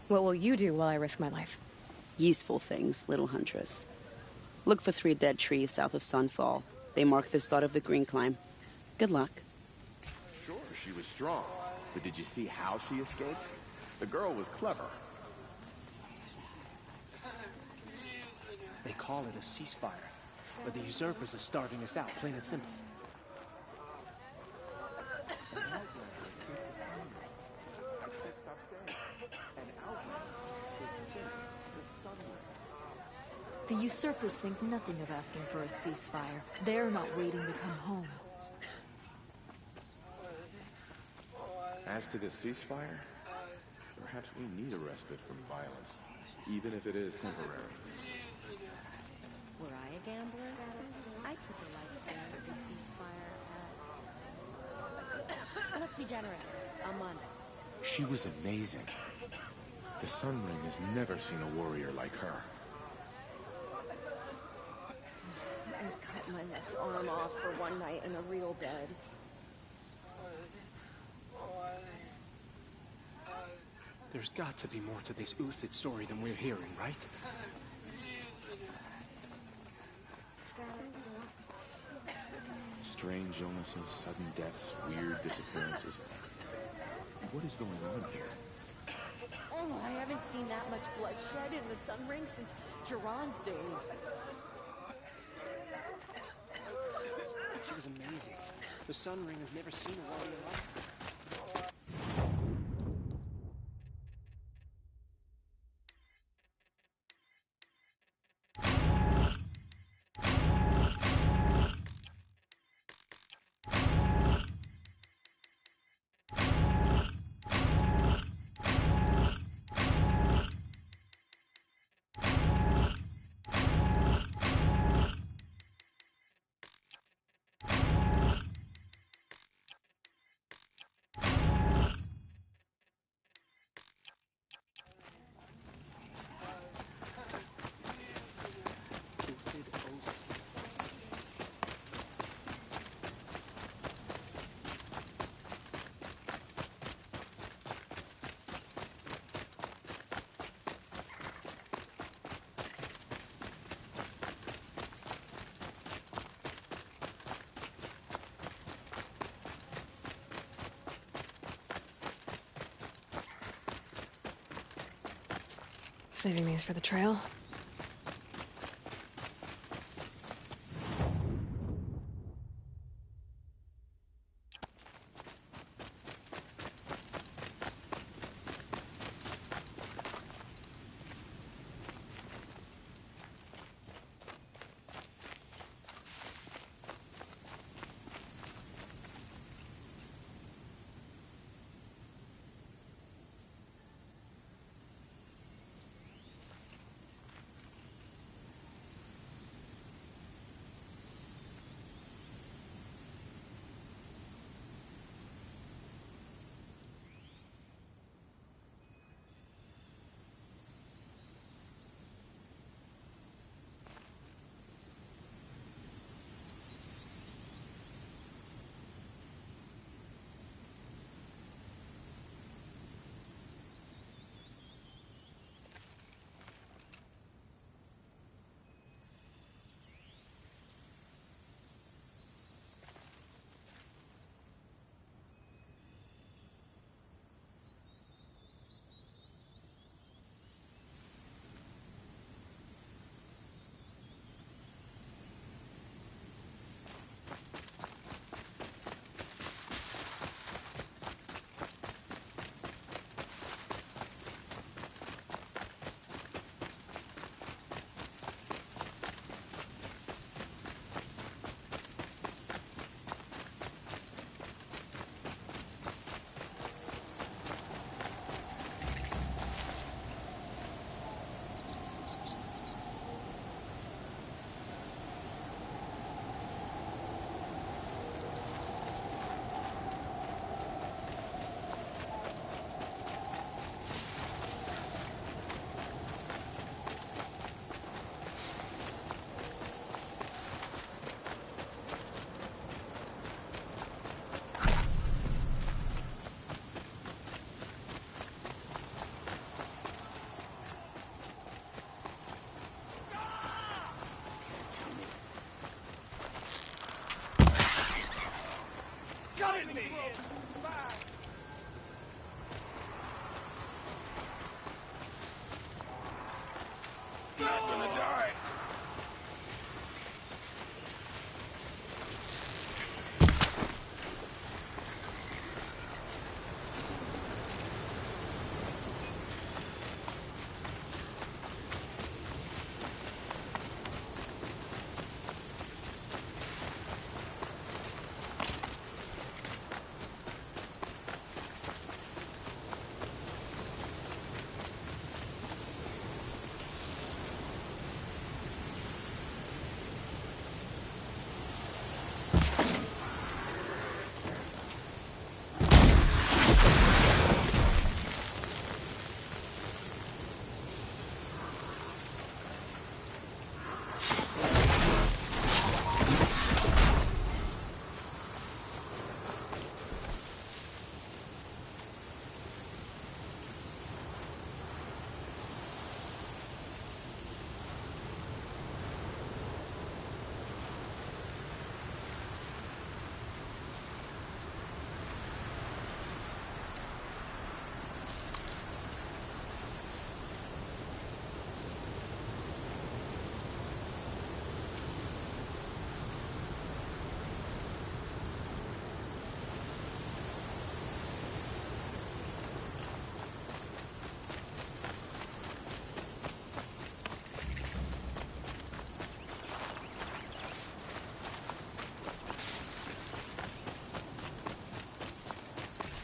What will you do while I risk my life? Useful things, little huntress. Look for 3 dead trees south of Sunfall. They mark the start of the Green Climb. Good luck. Sure, she was strong. But did you see how she escaped? The girl was clever. They call it a ceasefire, but the usurpers are starving us out, plain and simple. The usurpers think nothing of asking for a ceasefire. They're not waiting to come home. As to the ceasefire, perhaps we need a respite from violence, even if it is temporary. Were I a gambler, I'd put the lifespan of the ceasefire at... Let's be generous. A month. She was amazing. The Sun Ring has never seen a warrior like her. It cut my left arm off for one night in a real bed. There's got to be more to this Uthid story than we're hearing, right? Strange illnesses, sudden deaths, weird disappearances. What is going on here? Oh, I haven't seen that much bloodshed in the Sun Ring since Duran's days. She was amazing. The Sun Ring has never seen a warrior like her. Saving these for the trail.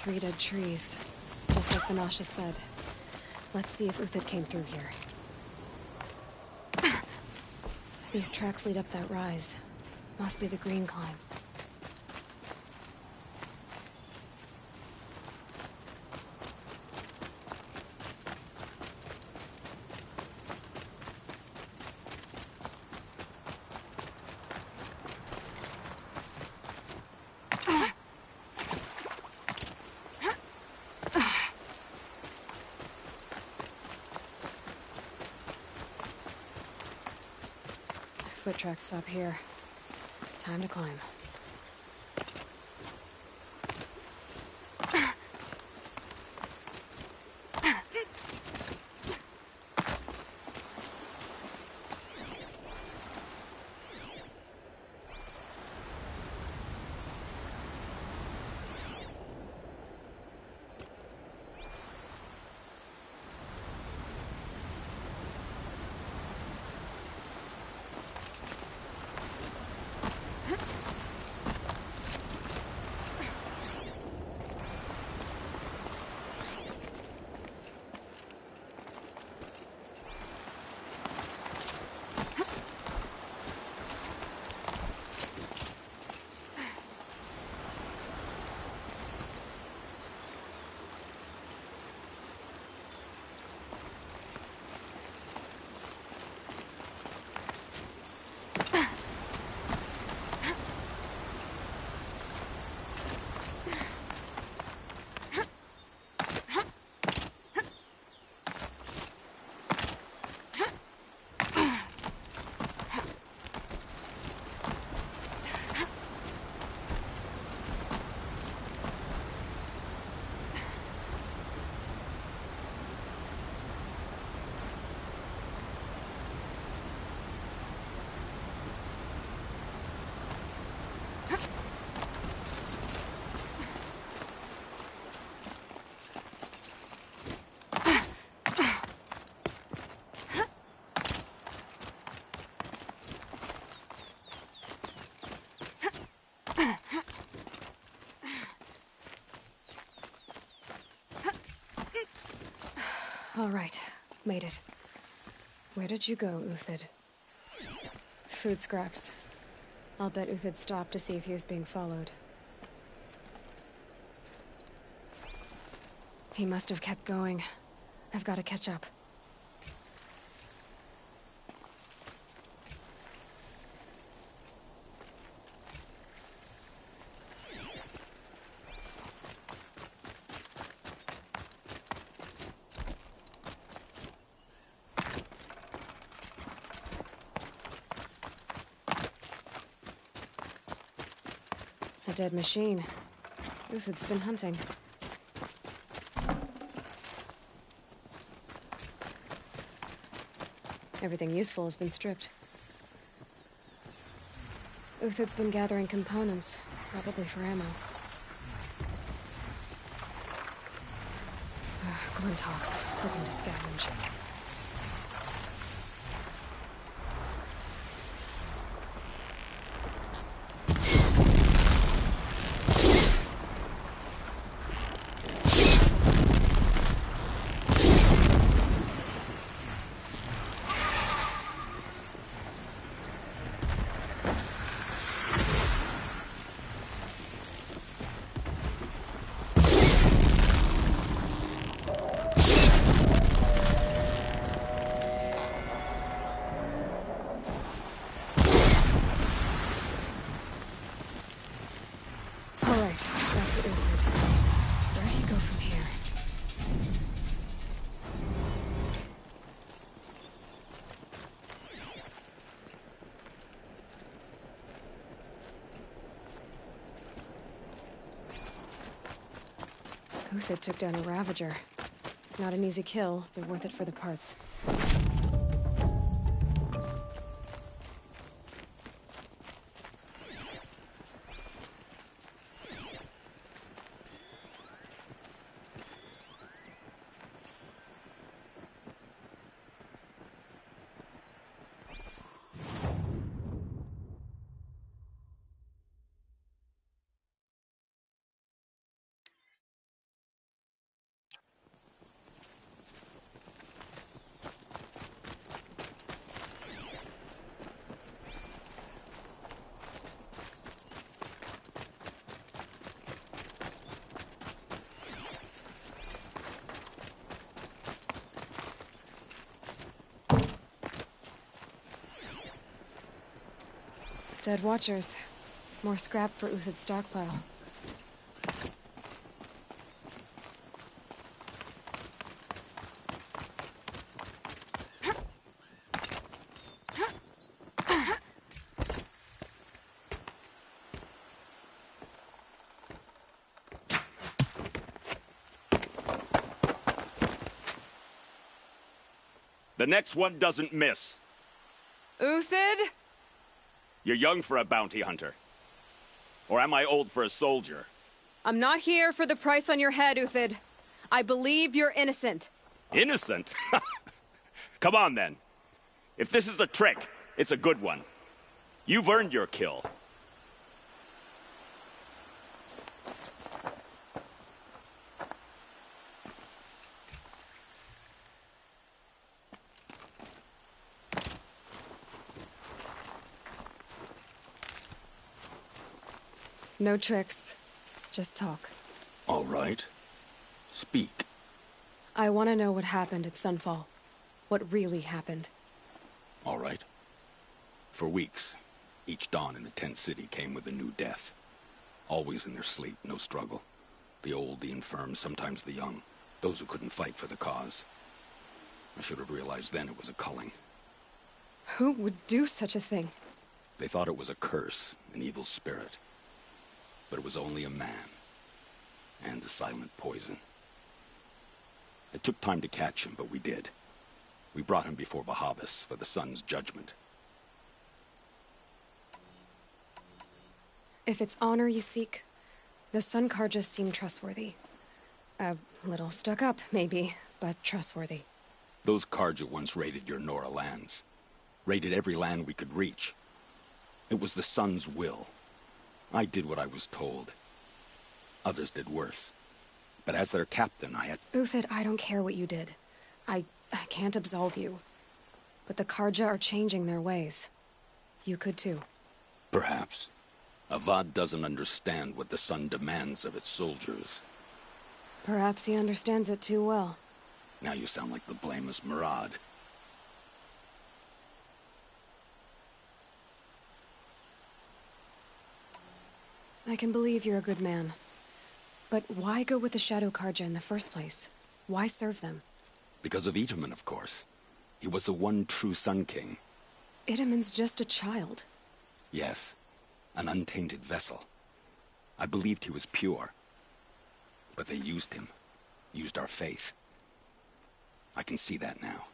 3 dead trees. Just like Vanasha said. Let's see if Uthid came through here. These tracks lead up that rise. Must be the green climb. Foot tracks stop here. Time to climb. All right, made it. Where did you go, Uthid? Food scraps. I'll bet Uthid stopped to see if he was being followed. He must have kept going. I've got to catch up. A dead machine. Uthid's been hunting. Everything useful has been stripped. Uthid's been gathering components, probably for ammo. Glintox, looking to scavenge. Uthid took down a Ravager. Not an easy kill, but worth it for the parts. Dead Watchers. More scrap for Uthid's stockpile. The next one doesn't miss. Uthid? You're young for a bounty hunter. Or am I old for a soldier? I'm not here for the price on your head, Uthid. I believe you're innocent. Innocent? Come on, then. If this is a trick, it's a good one. You've earned your kill. No tricks. Just talk. All right. Speak. I want to know what happened at Sunfall. What really happened. All right. For weeks, each dawn in the tent city came with a new death. Always in their sleep, no struggle. The old, the infirm, sometimes the young. Those who couldn't fight for the cause. I should have realized then it was a culling. Who would do such a thing? They thought it was a curse, an evil spirit. But it was only a man. And a silent poison. It took time to catch him, but we did. We brought him before Bahavas for the sun's judgment. If it's honor you seek, the Sun Karjas seem trustworthy. A little stuck up, maybe, but trustworthy. Those Karja once raided your Nora lands. Raided every land we could reach. It was the sun's will. I did what I was told. Others did worse. But as their captain, I had... Uthid, I don't care what you did. I can't absolve you. But the Karja are changing their ways. You could too. Perhaps. Avad doesn't understand what the sun demands of its soldiers. Perhaps he understands it too well. Now you sound like the blameless Murad. I can believe you're a good man. But why go with the Shadow Karja in the first place? Why serve them? Because of Itaman, of course. He was the one true Sun King. Itaman's just a child. Yes. An untainted vessel. I believed he was pure. But they used him. Used our faith. I can see that now.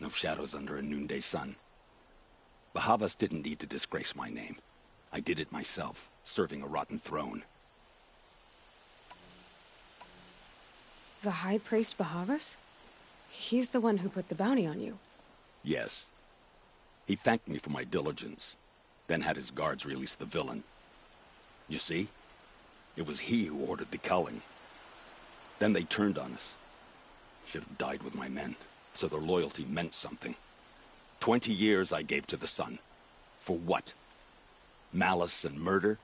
No shadows under a noonday sun. Bahavas didn't need to disgrace my name. I did it myself, serving a rotten throne. The High Priest Bahavas? He's the one who put the bounty on you. Yes. He thanked me for my diligence, then had his guards release the villain. You see? It was he who ordered the culling. Then they turned on us. Should have died with my men, so their loyalty meant something. 20 years I gave to the sun. For what? Malice and murder?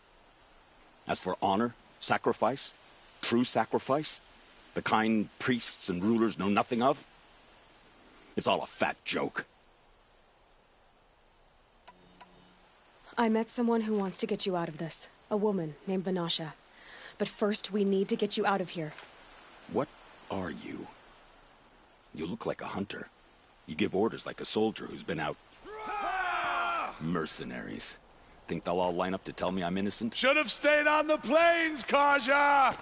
As for honor, sacrifice, true sacrifice, the kind priests and rulers know nothing of, it's all a fat joke. I met someone who wants to get you out of this. A woman named Vanasha. But first, we need to get you out of here. What are you? You look like a hunter. You give orders like a soldier who's been out... Mercenaries. Think they'll all line up to tell me I'm innocent? Should have stayed on the plains, Karja!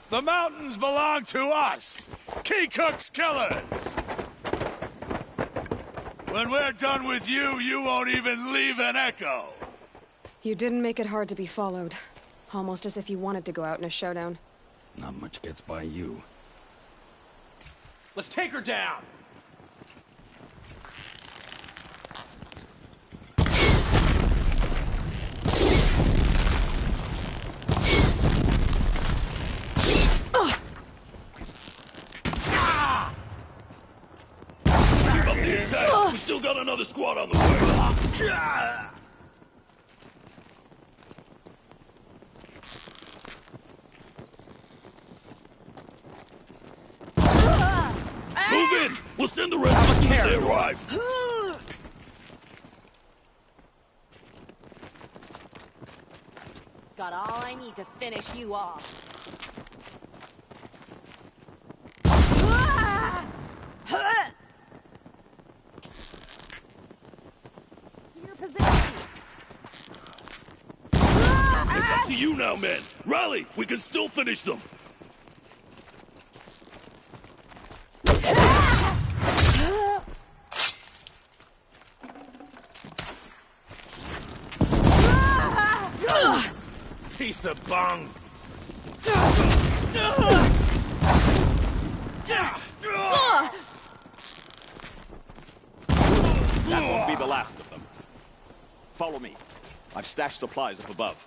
The mountains belong to us! Keycook's killers! When we're done with you, you won't even leave an echo! You didn't make it hard to be followed. Almost as if you wanted to go out in a showdown. Not much gets by you. Let's take her down! We still got another squad on the way. Move in! We'll send the rest as soon as they arrive. need to finish you off. Your position. It's up to you now, men. Rally! We can still finish them. Piece of bung. That won't be the last of them. Follow me. I've stashed supplies up above.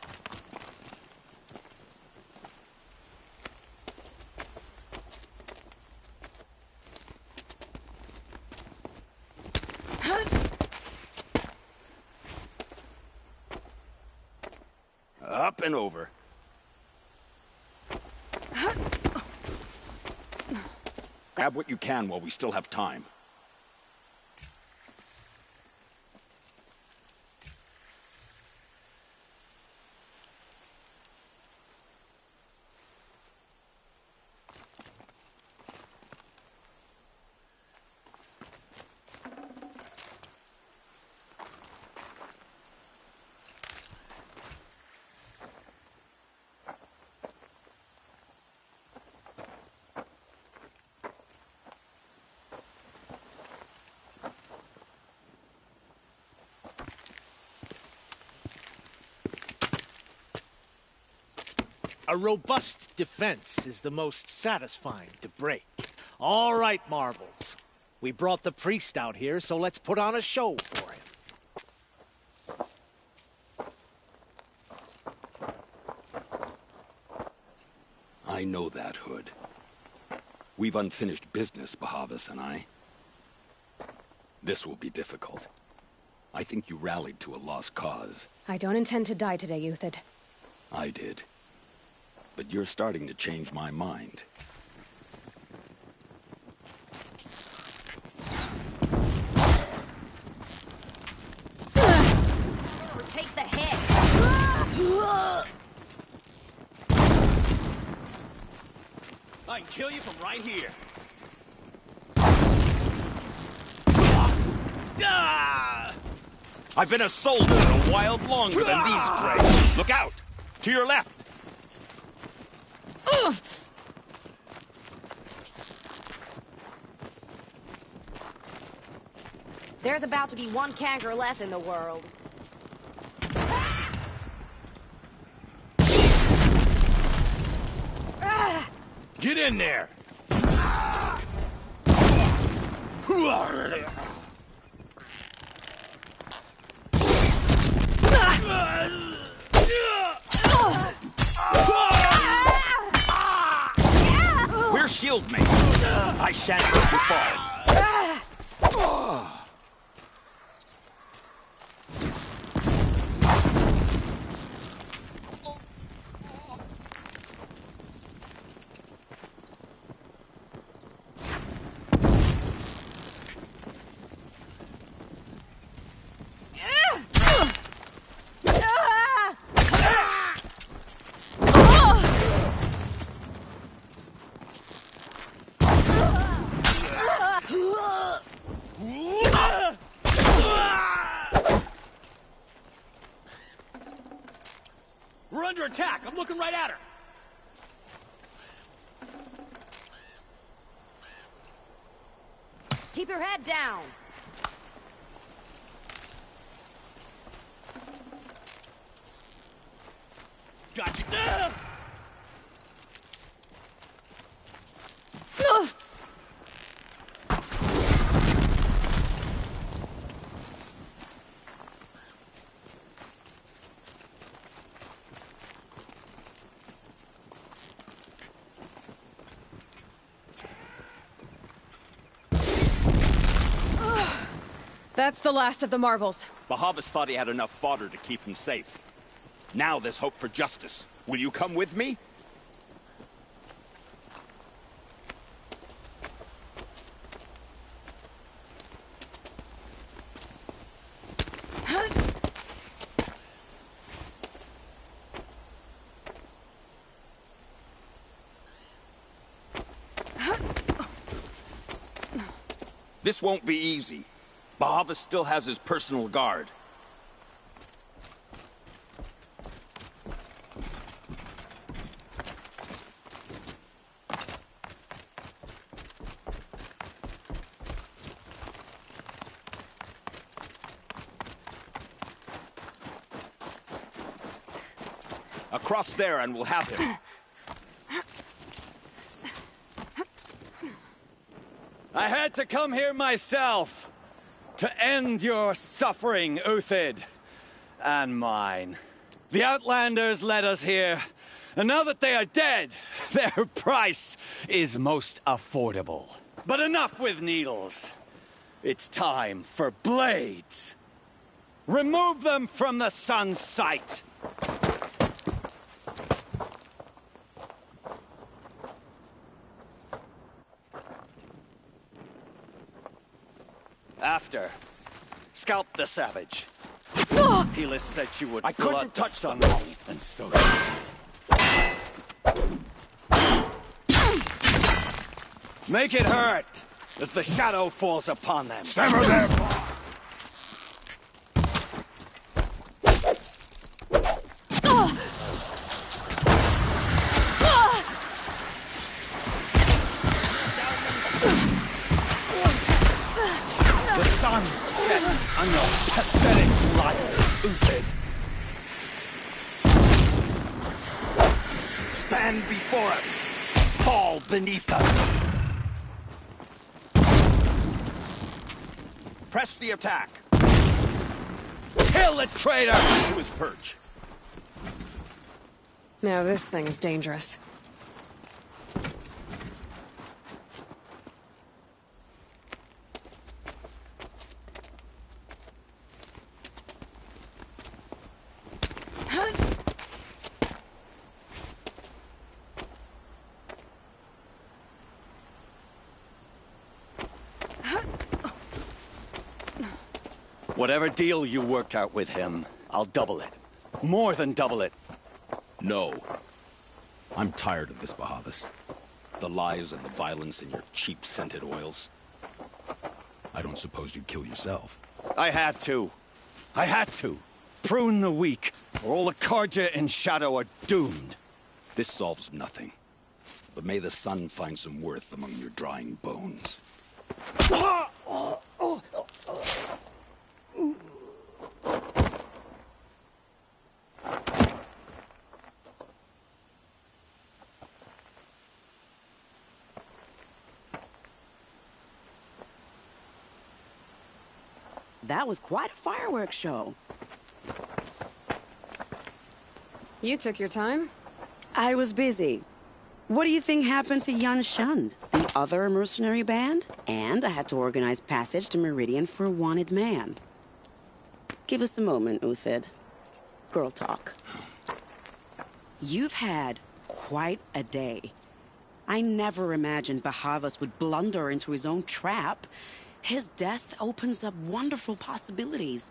Up and over. Grab what you can while we still have time. A robust defense is the most satisfying to break. All right, Marvels. We brought the priest out here, so let's put on a show for him. I know that, Hood. We've unfinished business, Bahavas and I. This will be difficult. I think you rallied to a lost cause. I don't intend to die today, Euthyd. I did. But you're starting to change my mind. Take the hit. I can kill you from right here. I've been a soldier a while longer than these dregs. Look out! To your left! There's about to be one kangaroo less in the world. Get in there! We're shield mates. I shan't let you fall. We're under attack. I'm looking right at her. Keep your head down. Got you. That's the last of the Marvels. Bahavas thought he had enough fodder to keep him safe. Now there's hope for justice. Will you come with me? This won't be easy. Bahavas still has his personal guard. Across there and we'll have him. I had to come here myself to end your suffering, Uthid, and mine. The Outlanders led us here, and now that they are dead, their price is most affordable. But enough with needles. It's time for blades. Remove them from the sun's sight. After, scalp the savage. Helis said she would. I couldn't touch them, and so. Make it hurt as the shadow falls upon them. Sever their sun sets on your pathetic life, Uthid. Stand before us, fall beneath us. Press the attack. Kill the traitor to his perch. Now this thing is dangerous. Whatever deal you worked out with him, I'll double it. More than double it. No. I'm tired of this, Bahavas. The lies and the violence and your cheap-scented oils. I don't suppose you'd kill yourself. I had to. I had to. Prune the weak, or all the Karja in Shadow are doomed. This solves nothing. But may the sun find some worth among your drying bones. That was quite a fireworks show. You took your time? I was busy. What do you think happened to Yan Shund, the other mercenary band? And I had to organize passage to Meridian for a wanted man. Give us a moment, Uthid. Girl talk. You've had quite a day. I never imagined Bahavas would blunder into his own trap. His death opens up wonderful possibilities.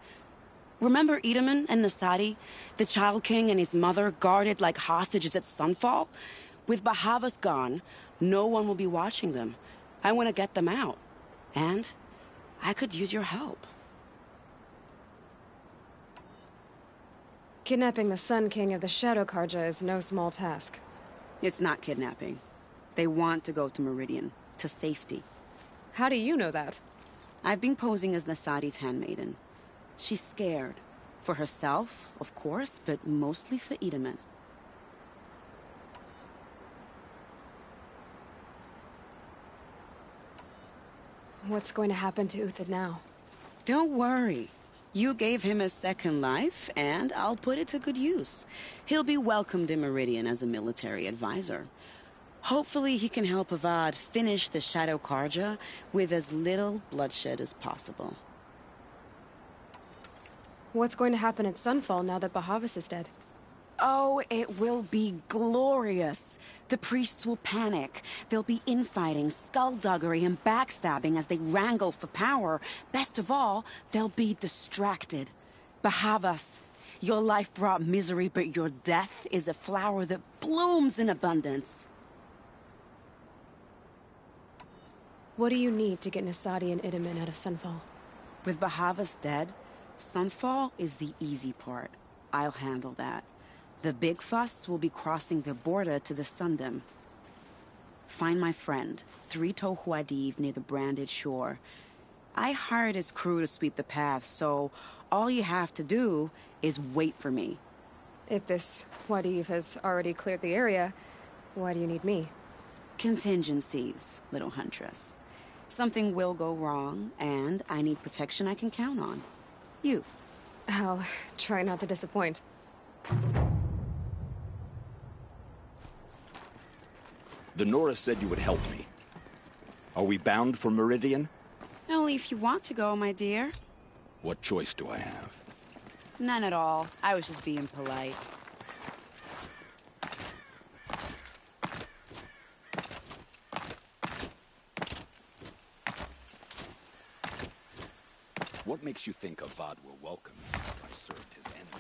Remember Edaman and Nasadi, the Child King and his mother guarded like hostages at sunfall? With Bahavas gone, no one will be watching them. I want to get them out. And I could use your help. Kidnapping the Sun King of the Shadow Karja is no small task. It's not kidnapping. They want to go to Meridian, to safety. How do you know that? I've been posing as Nasadi's handmaiden. She's scared. For herself, of course, but mostly for Edaman. What's going to happen to Uthid now? Don't worry. You gave him a second life, and I'll put it to good use. He'll be welcomed in Meridian as a military advisor. Hopefully he can help Avad finish the Shadow Karja with as little bloodshed as possible. What's going to happen at Sunfall now that Bahavas is dead? Oh, it will be glorious. The priests will panic. There'll be infighting, skullduggery, and backstabbing as they wrangle for power. Best of all, they'll be distracted. Bahavas, your life brought misery, but your death is a flower that blooms in abundance. What do you need to get Nasadi and Idaman out of Sunfall? With Bahavas dead, Sunfall is the easy part. I'll handle that. The big fuss will be crossing the border to the Sundom. Find my friend, 3 Tohuadiv near the branded shore. I hired his crew to sweep the path, so all you have to do is wait for me. If this Wadiv has already cleared the area, why do you need me? Contingencies, little huntress. Something will go wrong, and I need protection I can count on. You. I'll try not to disappoint. The Nora said you would help me. Are we bound for Meridian? Only if you want to go, my dear. What choice do I have? None at all. I was just being polite. What makes you think Avad will welcome me after I served his enemies?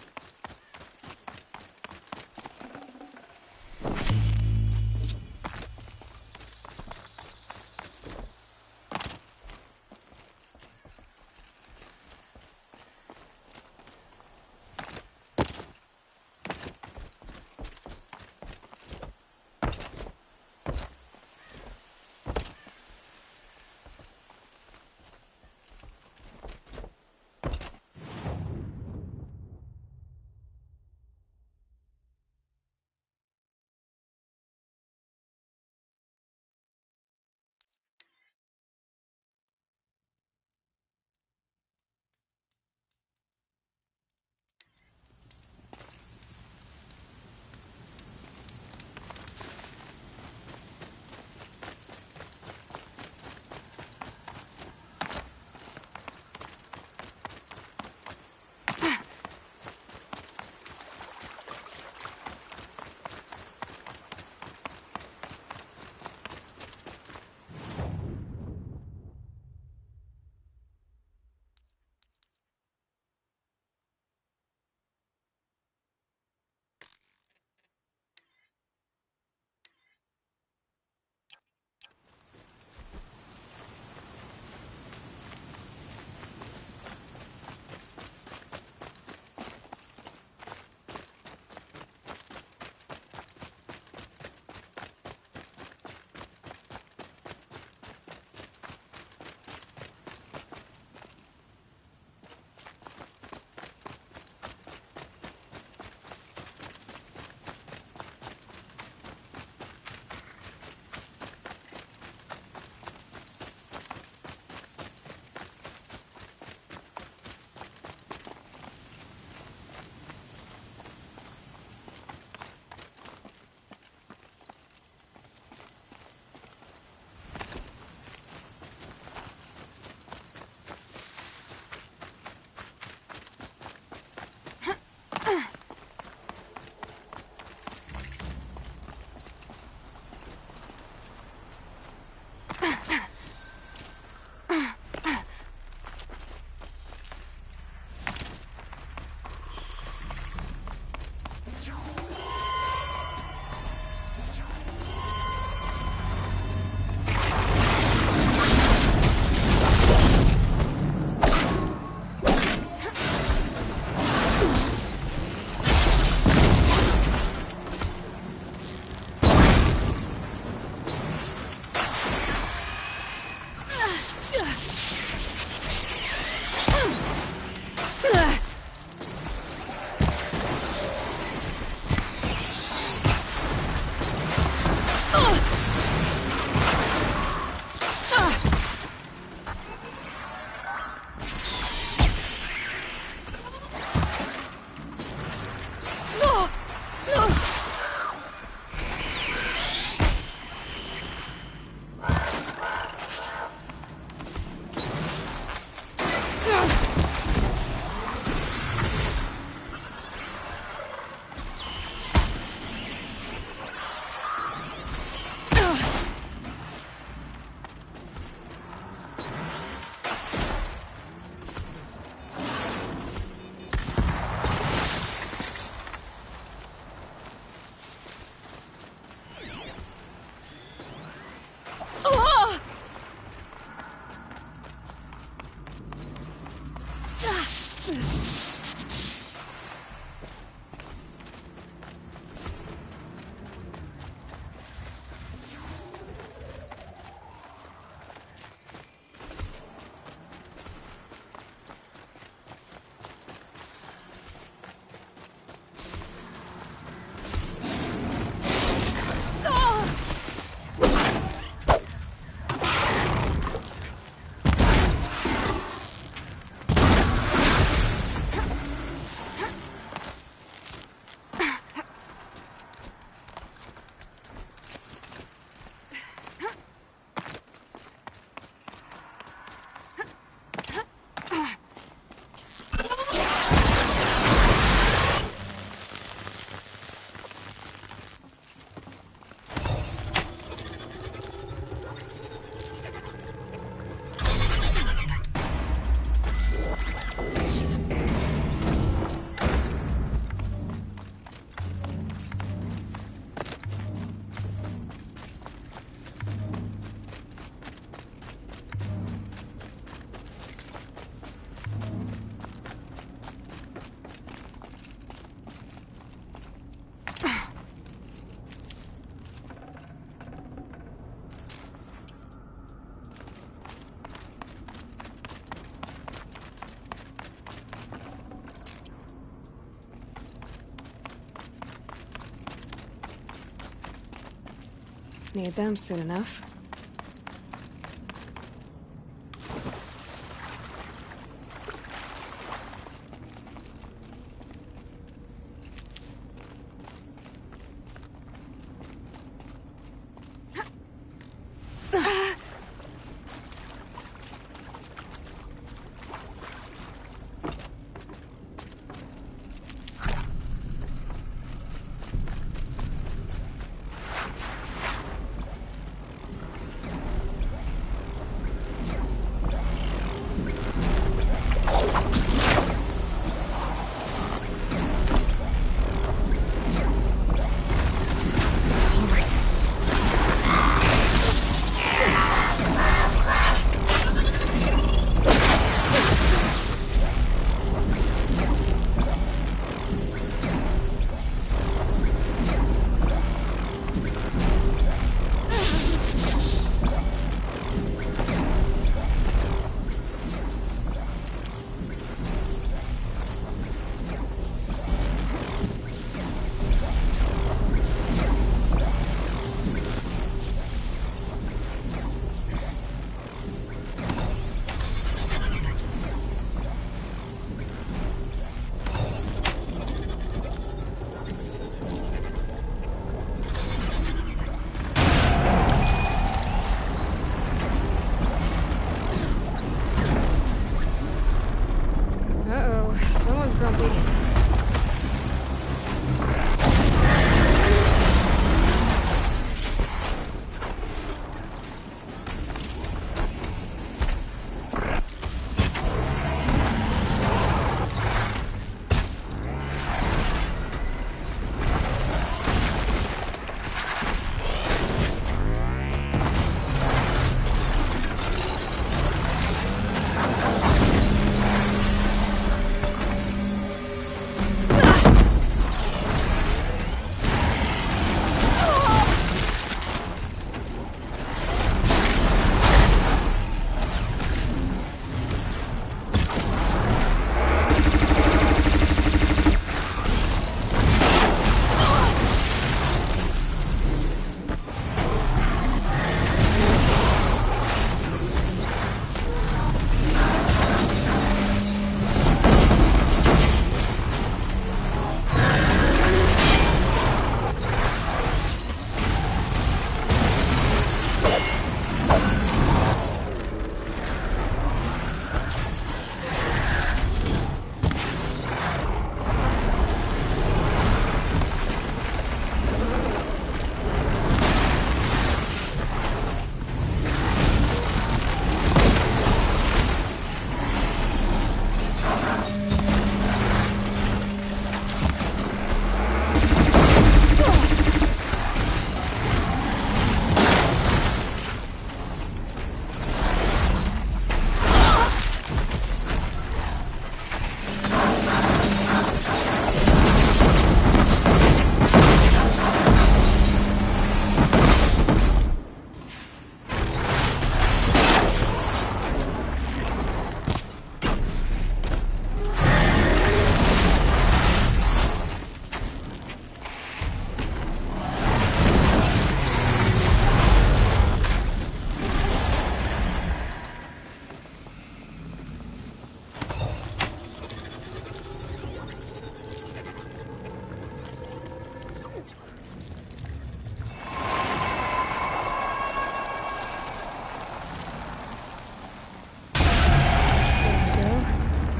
Need them soon enough.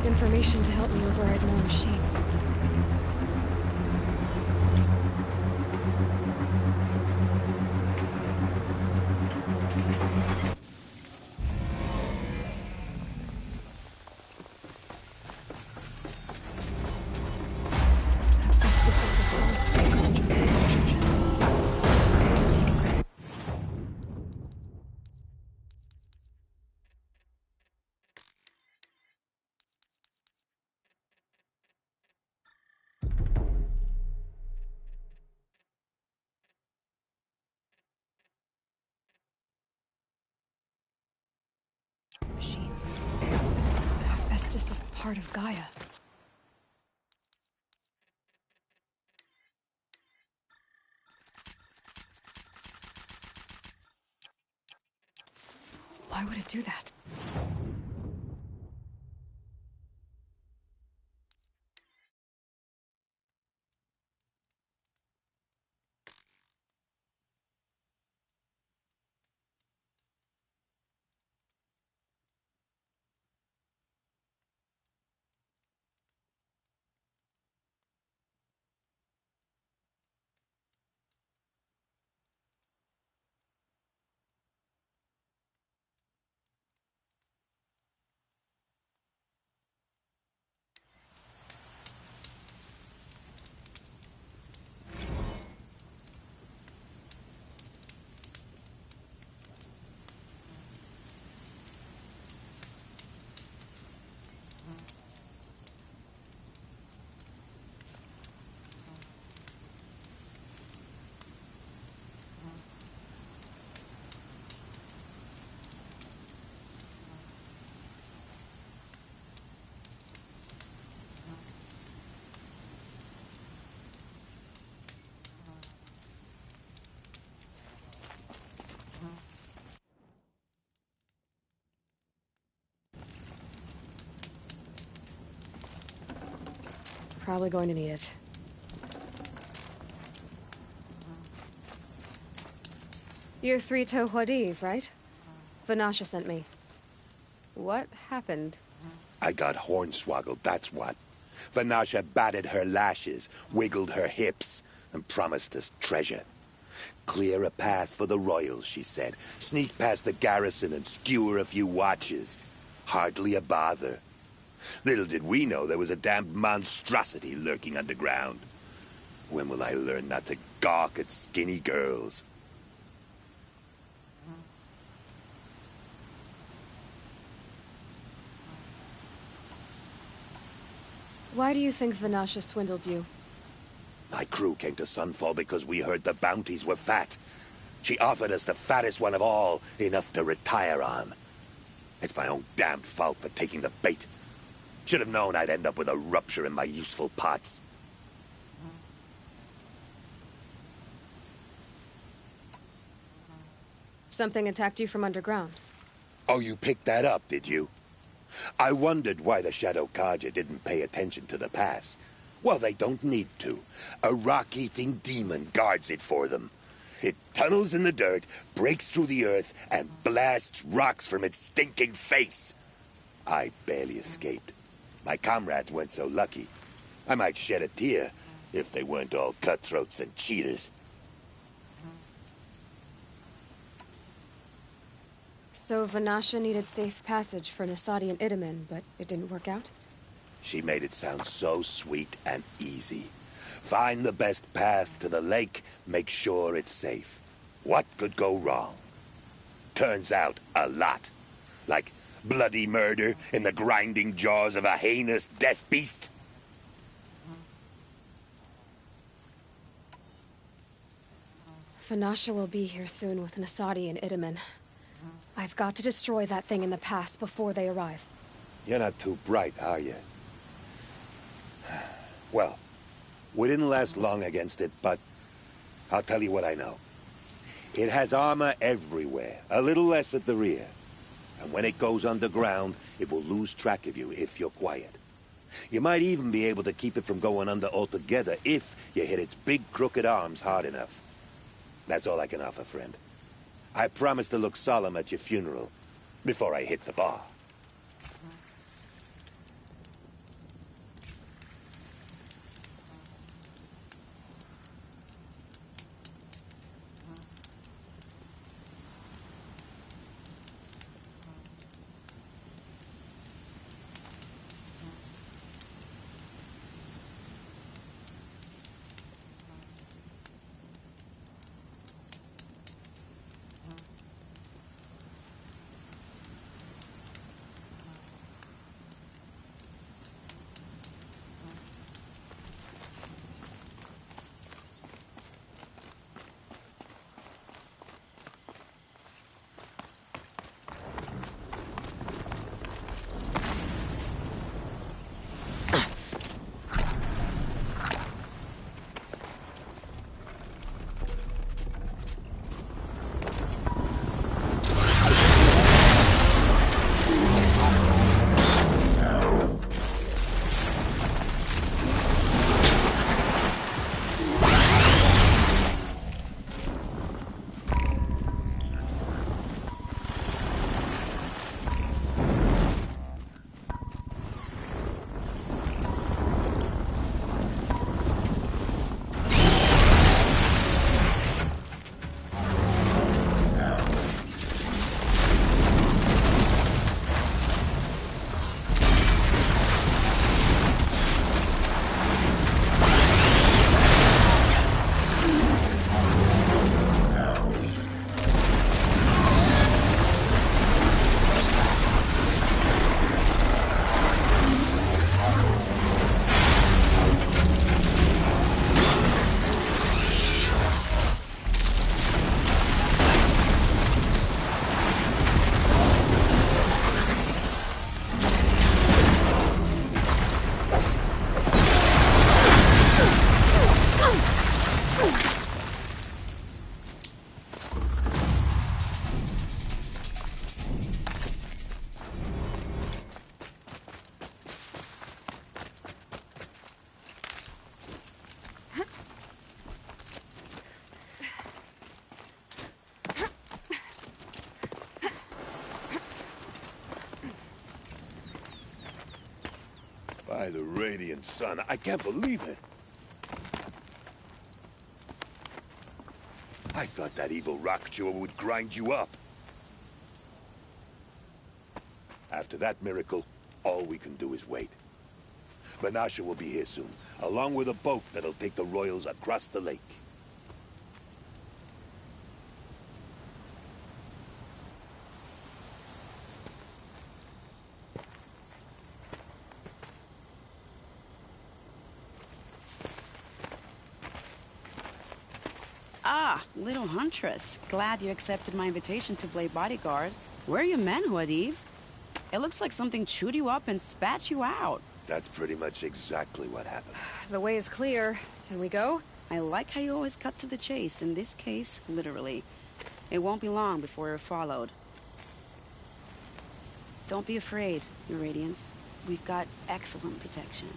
Information to help me override more machines. Machines. Hephaestus is part of Gaia. Why would it do that? Probably going to need it. You're Three-Toe Huadiv, right? Vanasha sent me. What happened? I got hornswoggled, that's what. Vanasha batted her lashes, wiggled her hips, and promised us treasure. Clear a path for the royals, she said. Sneak past the garrison and skewer a few watches. Hardly a bother. Little did we know there was a damned monstrosity lurking underground. When will I learn not to gawk at skinny girls? Why do you think Vanasha swindled you? My crew came to Sunfall because we heard the bounties were fat. She offered us the fattest one of all, enough to retire on. It's my own damned fault for taking the bait. Should have known I'd end up with a rupture in my useful parts. Something attacked you from underground. Oh, you picked that up, did you? I wondered why the Shadow Carja didn't pay attention to the pass. Well, they don't need to. A rock-eating demon guards it for them. It tunnels in the dirt, breaks through the earth, and blasts rocks from its stinking face. I barely escaped. My comrades weren't so lucky. I might shed a tear if they weren't all cutthroats and cheaters. So Vanasha needed safe passage for Nasadi and Idaman, but it didn't work out? She made it sound so sweet and easy. Find the best path to the lake, make sure it's safe. What could go wrong? Turns out, a lot. Like bloody murder in the grinding jaws of a heinous death beast. Vanasha will be here soon with Nasadi and Idaman. I've got to destroy that thing in the pass before they arrive. You're not too bright, are you? Well, we didn't last long against it, but I'll tell you what I know. It has armor everywhere, a little less at the rear. And when it goes underground, it will lose track of you if you're quiet. You might even be able to keep it from going under altogether if you hit its big crooked arms hard enough. That's all I can offer, friend. I promise to look solemn at your funeral before I hit the bar. By the radiant sun, I can't believe it. I thought that evil rock jaw would grind you up. After that miracle, all we can do is wait. Vanasha will be here soon, along with a boat that'll take the royals across the lake. Ah, little huntress. Glad you accepted my invitation to play bodyguard. Where are your men, Huadiv? It looks like something chewed you up and spat you out. That's pretty much exactly what happened. The way is clear. Can we go? I like how you always cut to the chase. In this case, literally. It won't be long before you're followed. Don't be afraid, Your Radiance. We've got excellent protection.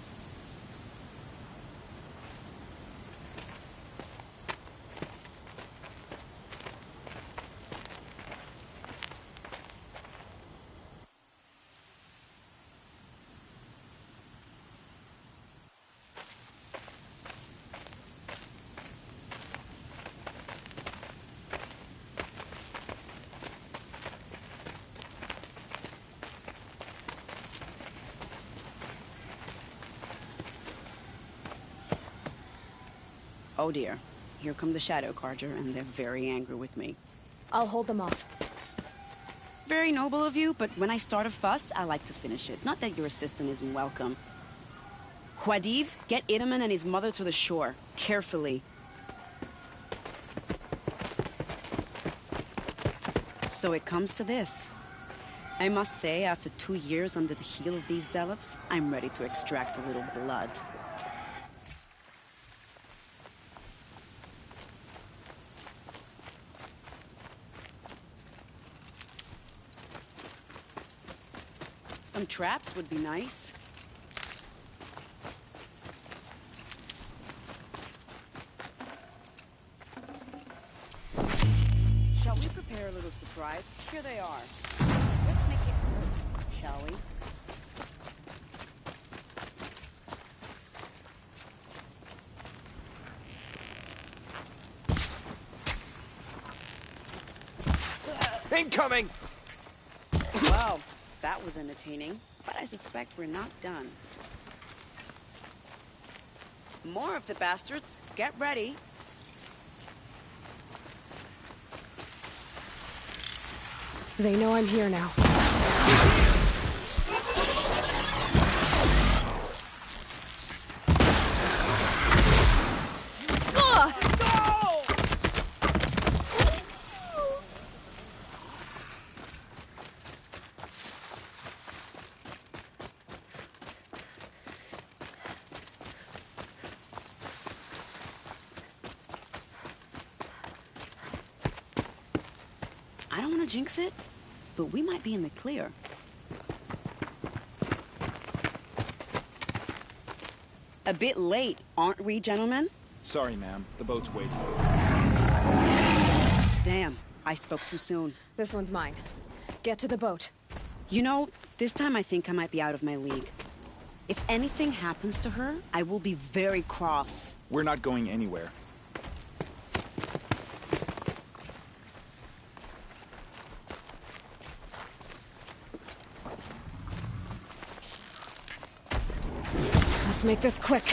Oh dear. Here come the Shadow Carja, and they're very angry with me. I'll hold them off. Very noble of you, but when I start a fuss, I like to finish it. Not that your assistant isn't welcome. Huadiv, get Idaman and his mother to the shore. Carefully. So it comes to this. I must say, after 2 years under the heel of these zealots, I'm ready to extract a little blood. Some traps would be nice. Shall we prepare a little surprise? Here they are. Let's make it work, shall we? Incoming! Wow, that was entertaining, but I suspect we're not done. More of the bastards. Get ready. They know I'm here now. I don't want to jinx it, but we might be in the clear. A bit late, aren't we, gentlemen? Sorry, ma'am. The boat's waiting. Damn, I spoke too soon. This one's mine. Get to the boat. You know, this time I think I might be out of my league. If anything happens to her, I will be very cross. We're not going anywhere. Let's make this quick.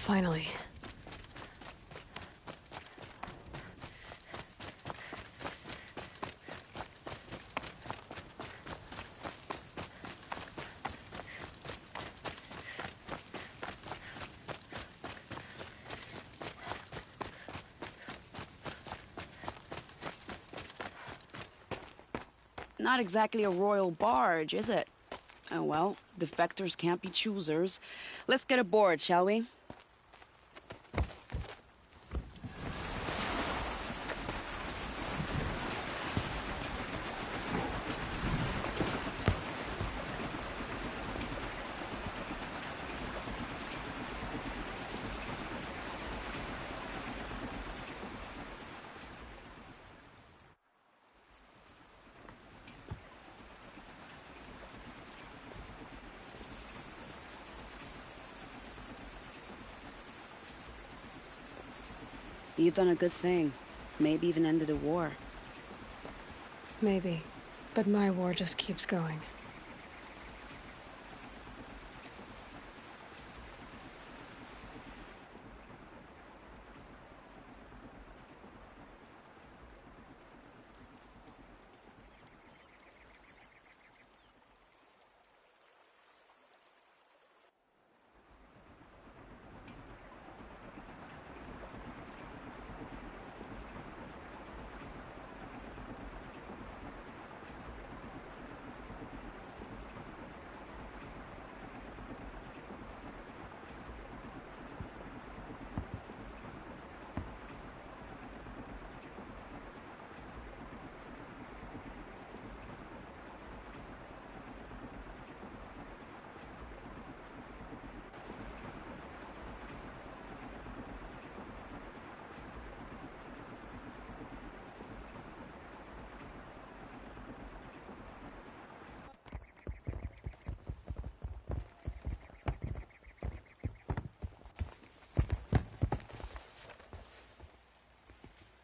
Finally. Not exactly a royal barge, is it? Oh well, defectors can't be choosers. Let's get aboard, shall we? You've done a good thing. Maybe even ended a war. Maybe. But my war just keeps going.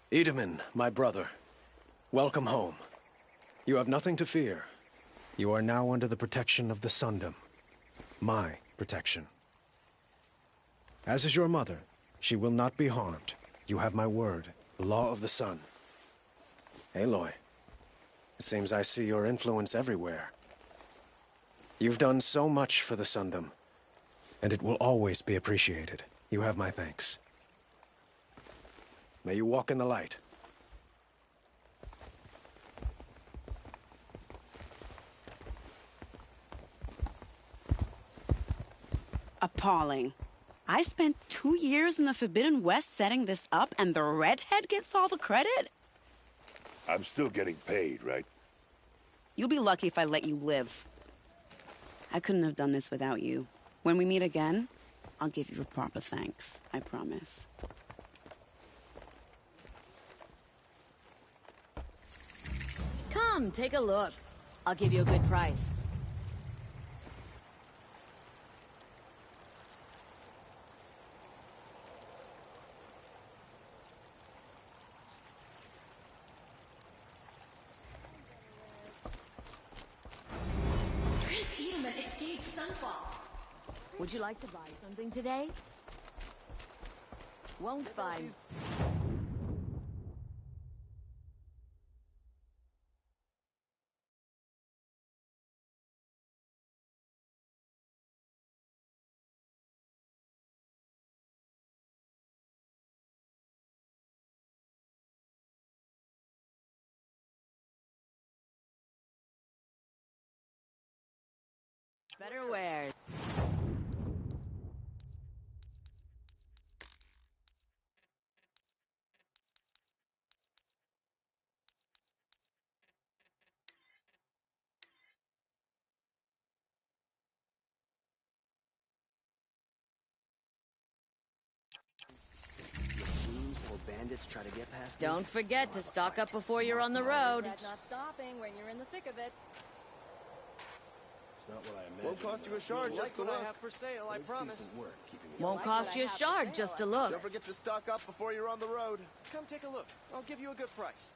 Edaman, my brother, welcome home. You have nothing to fear. You are now under the protection of the Sundom. My protection. As is your mother, she will not be harmed. You have my word, the law of the sun. Aloy, it seems I see your influence everywhere. You've done so much for the Sundom, and it will always be appreciated. You have my thanks. May you walk in the light. Appalling. I spent 2 years in the Forbidden West setting this up, and the redhead gets all the credit? I'm still getting paid, right? You'll be lucky if I let you live. I couldn't have done this without you. When we meet again, I'll give you a proper thanks. I promise. Come, take a look. I'll give you a good price. Prince Edaman escaped Sunfall. Would you like to buy something today? Won't find. Better wear. Bandits try to get past. Don't forget to stock up before you're on the road. Not stopping when you're in the thick of it. It's not what I imagined. Won't cost you a shard just to What I look. have for sale, I promise. Won't cost you a shard just to look. Don't forget to stock up before you're on the road. Come take a look. I'll give you a good price.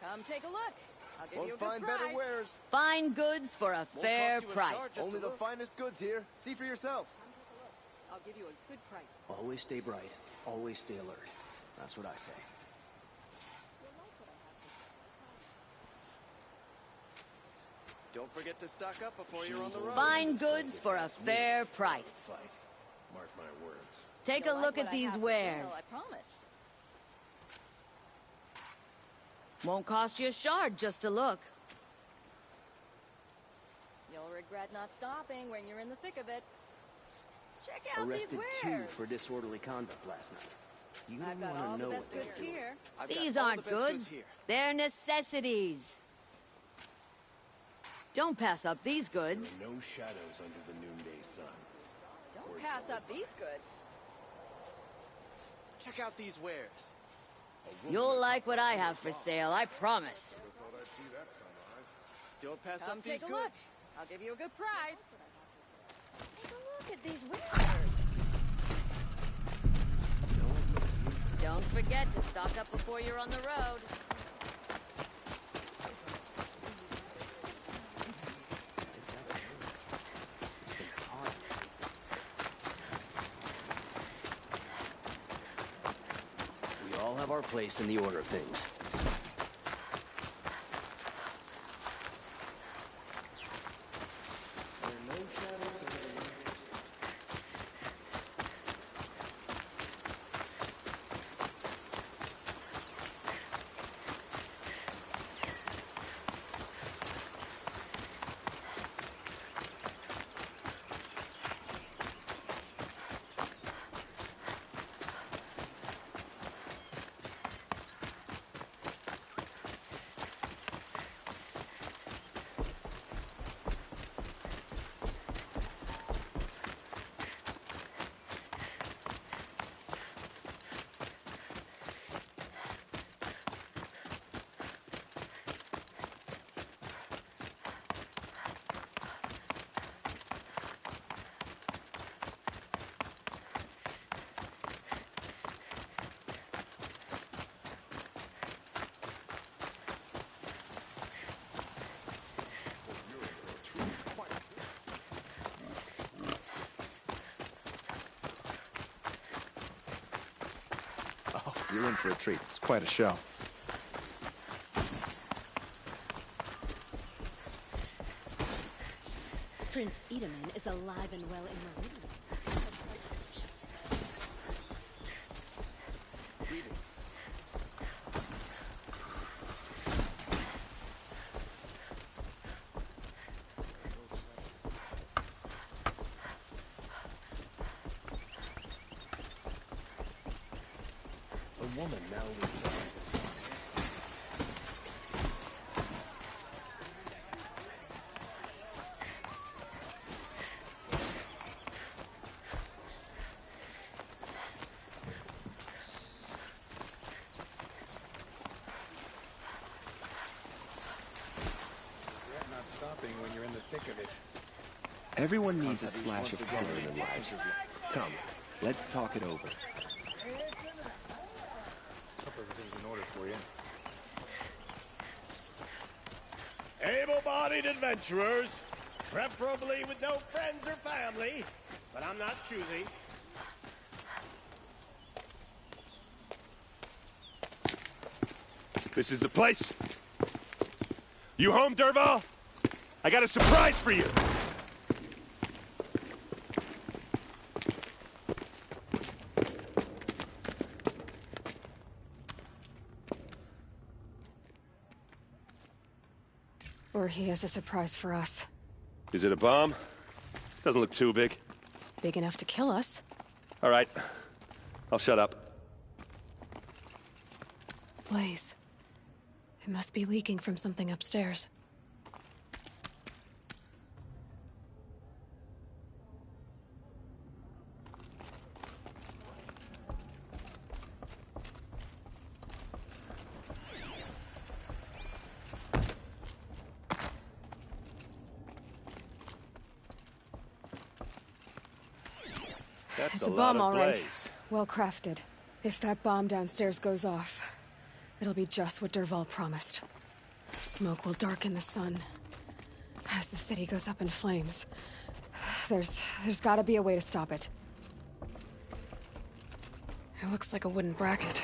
Come take a look. I'll give Won't you a good find price. better wares. Fine goods for a fair cost you a price. shard just Only the finest goods here. See for yourself. I'll give you a good price. Always stay bright. Always stay alert. That's what I say. Don't forget to stock up before you're on the road. Fine goods for a fair price. Mark my words. Take a look at these wares. I promise. Won't cost you a shard just to look. You'll regret not stopping when you're in the thick of it. Check out Arrested these 2 wares. for disorderly conduct last night. You I've got want all to the know best what goods they're doing. here. These aren't goods. They're necessities. Don't pass up these goods. There are no shadows under the noonday sun. Don't pass up these goods. Check out these wares. You'll like what I have for sale, I promise. Thought I'd see that sunrise. Don't pass Come up these take a look. goods. I'll give you a good price. Take a look at these wares. Don't forget to stock up before you're on the road. We all have our place in the order of things. You're in for a treat. It's quite a show. Prince Edaman is alive and well in Meridian. A woman now resides. Not stopping when you're in the thick of it. Everyone needs a splash of color in their lives. Come, let's talk it over. Hope everything's in order for you. Able-bodied adventurers, preferably with no friends or family, but I'm not choosy. This is the place. You home, Derval? I got a surprise for you. Or he has a surprise for us. Is it a bomb? Doesn't look too big. Big enough to kill us. All right. I'll shut up. Blaze. It must be leaking from something upstairs. It's a bomb, all right. Well crafted. If that bomb downstairs goes off, it'll be just what Derval promised. Smoke will darken the sun. As the city goes up in flames, there's gotta be a way to stop it. It looks like a wooden bracket.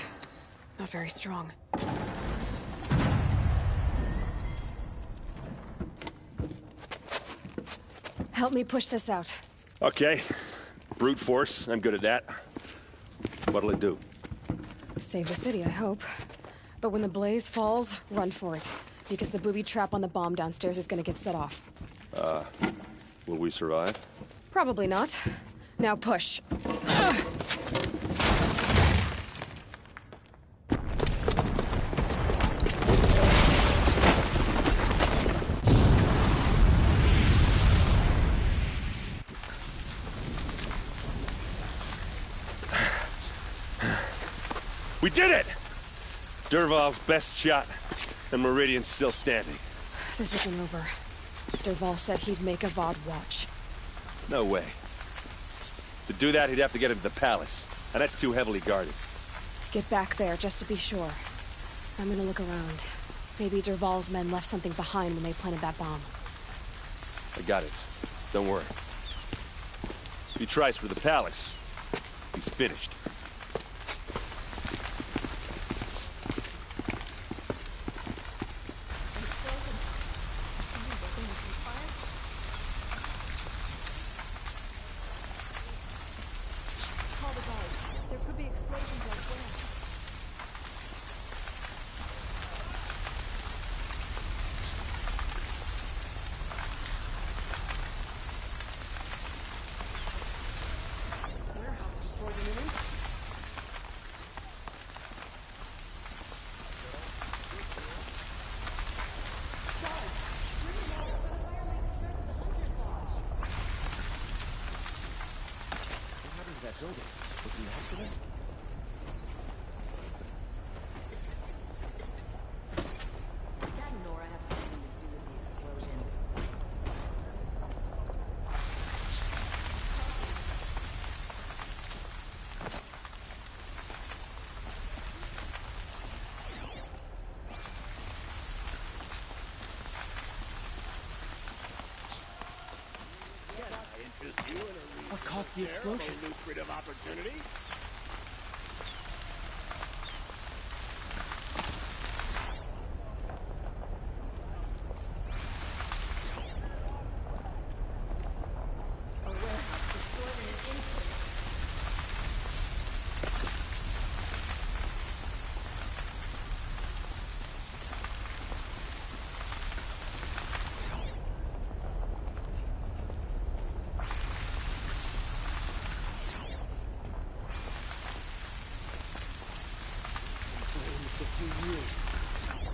Not very strong. Help me push this out. Okay. Brute force, I'm good at that. What'll it do? Save the city, I hope. But when the blaze falls, run for it. Because the booby trap on the bomb downstairs is gonna get set off. Will we survive? Probably not. Now push. We did it! Dervahl's best shot, and Meridian's still standing. This isn't over. Dervahl said he'd make a VOD watch. No way. To do that, he'd have to get into the palace, and that's too heavily guarded. Get back there, just to be sure. I'm gonna look around. Maybe Dervahl's men left something behind when they planted that bomb. I got it. Don't worry. If he tries for the palace, he's finished. What caused the explosion? Lucrative opportunity.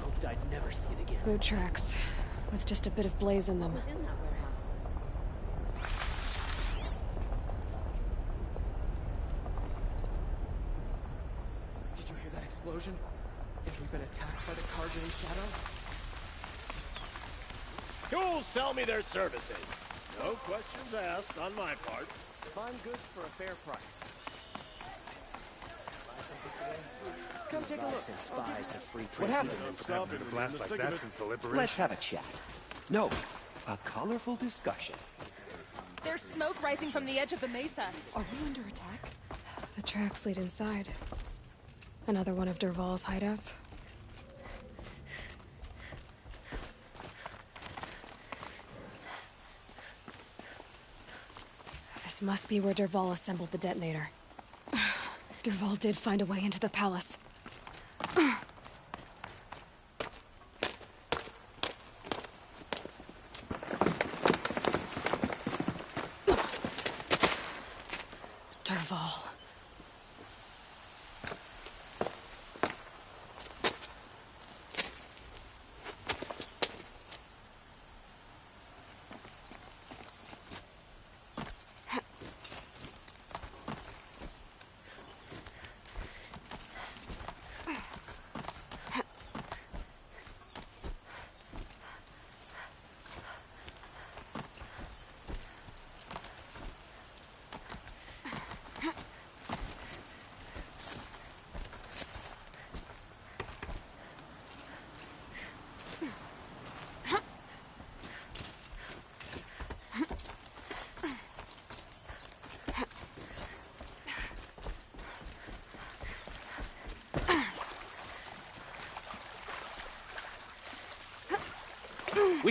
Hoped I'd never see it again. Boot tracks, with just a bit of blaze in them. Who's in that warehouse? Did you hear that explosion? Have we been attacked by the Karjan shadow? Who'll sell me their services? No questions asked on my part. Find goods for a fair price. Come take a look. Spies to free What happened? Been a blast like that since the liberation. Let's have a chat. No, a colorful discussion. There's smoke rising from the edge of the mesa. Are we under attack? The tracks lead inside. Another one of Dervahl's hideouts. This must be where Dervahl assembled the detonator. Dervahl did find a way into the palace. Dervahl.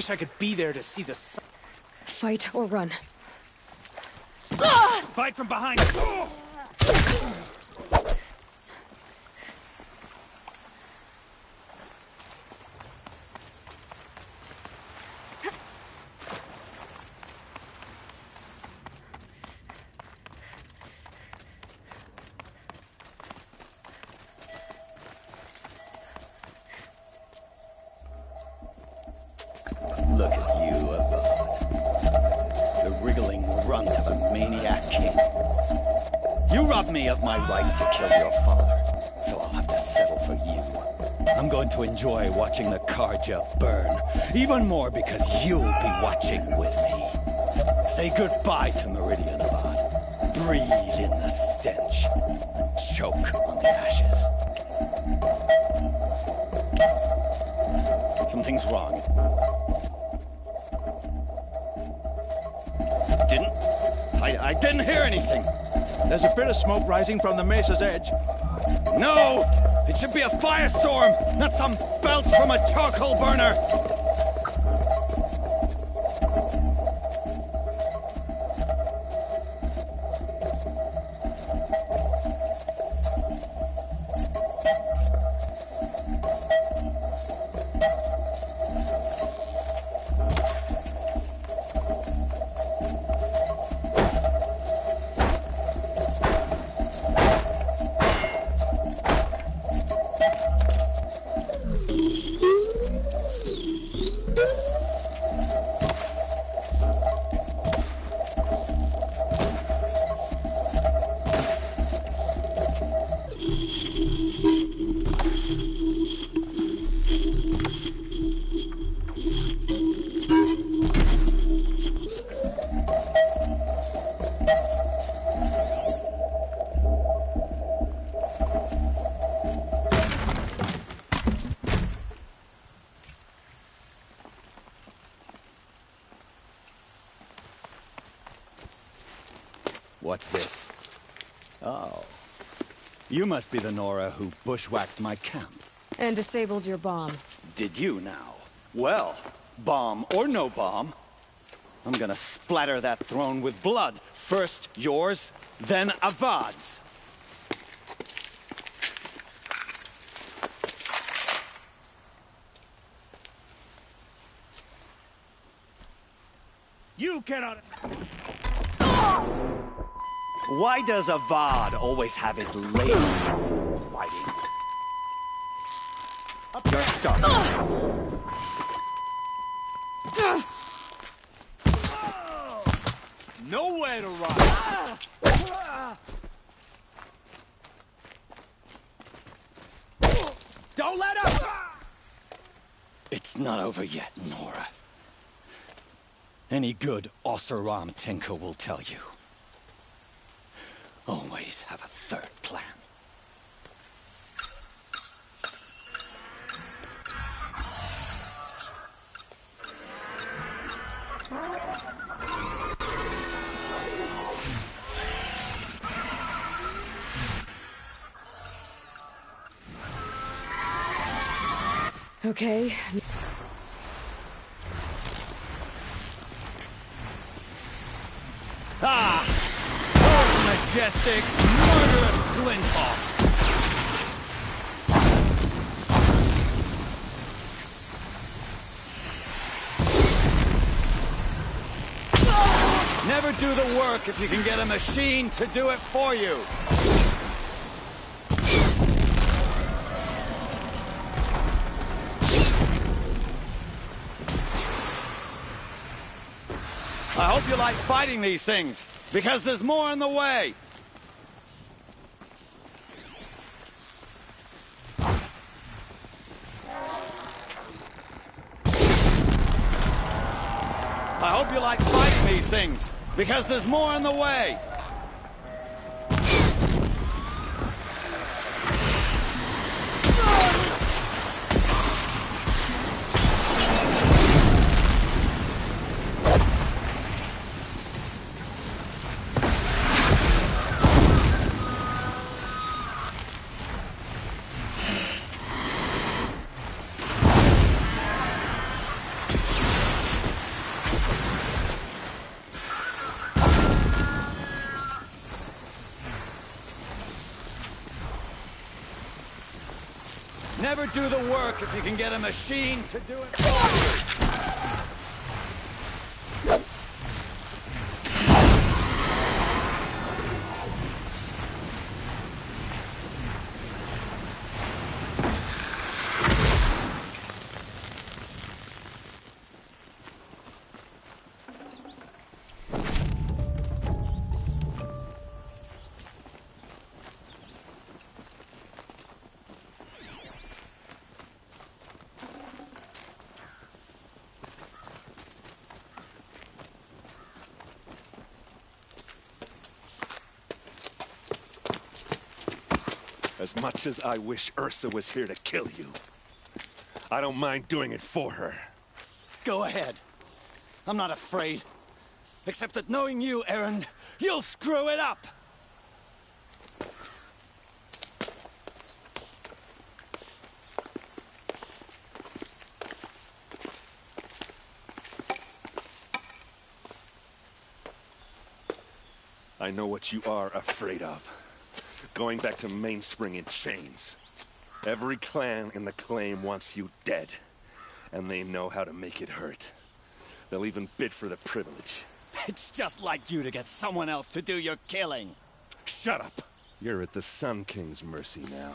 wish I could be there to see the sun. Fight or run. Fight from behind. Look at you, Avad. The wriggling runt of a maniac king. You robbed me of my right to kill your father, so I'll have to settle for you. I'm going to enjoy watching the Karja burn, even more because you'll be watching with me. Say goodbye to Meridian, Avad. Breathe in the stench, and choke on the ashes. Something's wrong. I didn't hear anything. There's a bit of smoke rising from the mesa's edge. No! It should be a firestorm, not some belch from a charcoal burner! What's this? Oh. You must be the Nora who bushwhacked my camp. And disabled your bomb. Did you now? Well, bomb or no bomb, I'm gonna splatter that throne with blood. First yours, then Avad's. You cannot... Why does Avad always have his lady fighting? You're stuck. Nowhere to run. Don't let up! It's not over yet, Nora. Any good Oseram tinker will tell you. Always have a third plan. Okay. Ah! Oh, majestic, murderous Glinthawk! Never do the work if you can get a machine to do it for you. I hope you like fighting these things, because there's more in the way. I hope you like fighting these things, because there's more in the way. never do the work if you can get a machine to do it for you. As much as I wish Ursa was here to kill you, I don't mind doing it for her. Go ahead. I'm not afraid. Except that knowing you, Erend, you'll screw it up! I know what you are afraid of. Going back to Mainspring in chains. Every clan in the claim wants you dead. And they know how to make it hurt. They'll even bid for the privilege. It's just like you to get someone else to do your killing. Shut up! You're at the Sun King's mercy now.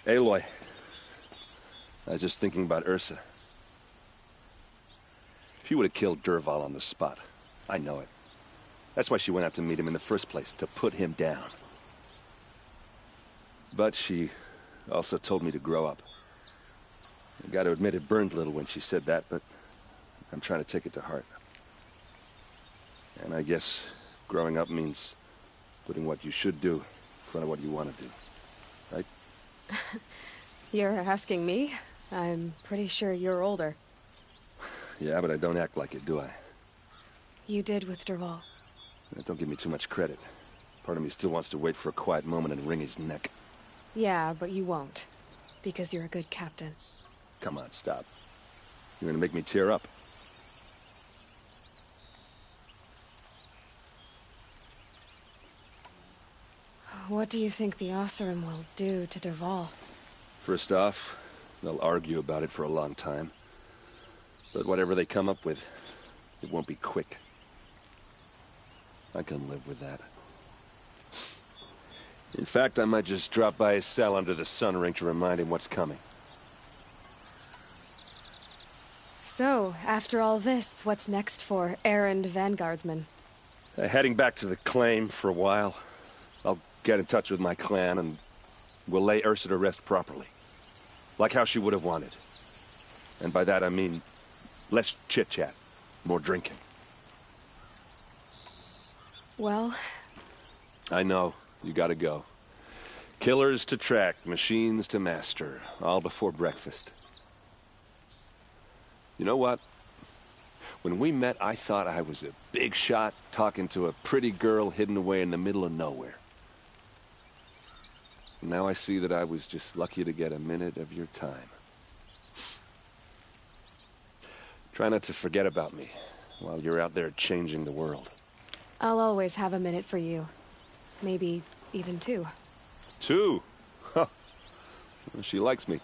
Aloy, I was just thinking about Ursa. She would have killed Dervahl on the spot. I know it. That's why she went out to meet him in the first place, to put him down. But she also told me to grow up. I gotta admit it burned a little when she said that, but I'm trying to take it to heart. And I guess growing up means putting what you should do in front of what you want to do. Right? You're asking me? I'm pretty sure you're older. Yeah, but I don't act like it, do I? You did with Dervahl. Don't give me too much credit. Part of me still wants to wait for a quiet moment and wring his neck. Yeah, but you won't. Because you're a good captain. Come on, stop. You're gonna make me tear up. What do you think the Oseram will do to Dervahl? First off, they'll argue about it for a long time. But whatever they come up with, it won't be quick. I can live with that. In fact, I might just drop by his cell under the sun ring to remind him what's coming. So, after all this, what's next for Erend Vanguardsman? Heading back to the claim for a while. I'll get in touch with my clan and we'll lay Ursa to rest properly. Like how she would have wanted. And by that I mean less chit-chat, more drinking. Well... I know. You gotta go. Killers to track, machines to master. All before breakfast. You know what? When we met, I thought I was a big shot talking to a pretty girl hidden away in the middle of nowhere. Now I see that I was just lucky to get a minute of your time. Try not to forget about me while you're out there changing the world. I'll always have a minute for you. Maybe even two. Two? Huh. Well, she likes me.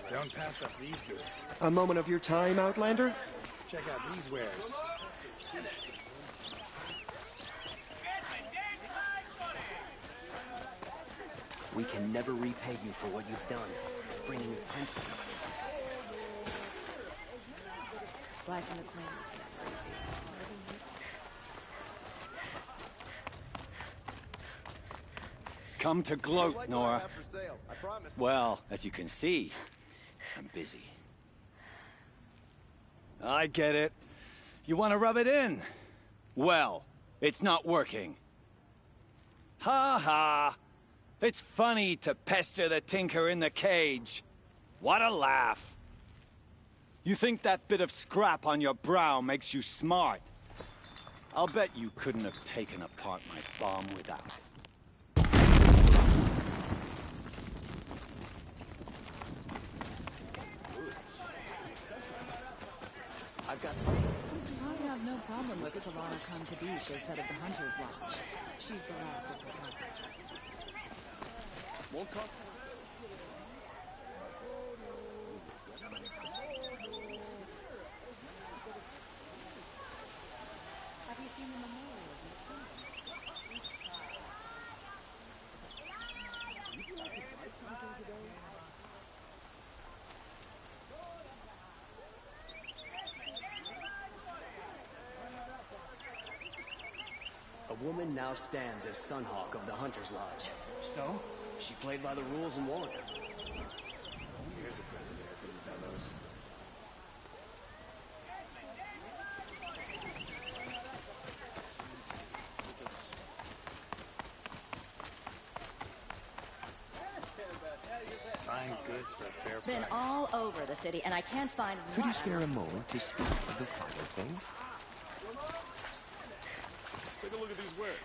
Don't pass up these goods. A moment of your time, Outlander? Check out these wares. We can never repay you for what you've done. Bringing the prince back. Life in the clan is never easy. Come to gloat, Like Nora. what I have for sale, I promise. Well, as you can see, I'm busy. I get it. You want to rub it in? Well, it's not working. Ha ha! It's funny to pester the tinker in the cage. What a laugh. You think that bit of scrap on your brow makes you smart? I'll bet you couldn't have taken apart my bomb without it. I've got... I have no problem with Talana Khan Kadish as head of the Hunter's Lodge. She's the last of her house. Won't cost. Have you seen the memorials in the center? A woman now stands as Sunhawk of the Hunter's Lodge. So, she played by the rules and won. Here's a present there for you fellows. Fine goods for a fair Been price. all over the city, and I can't find Could one. you spare a moment to speak of the finer things? Take a look at these wares.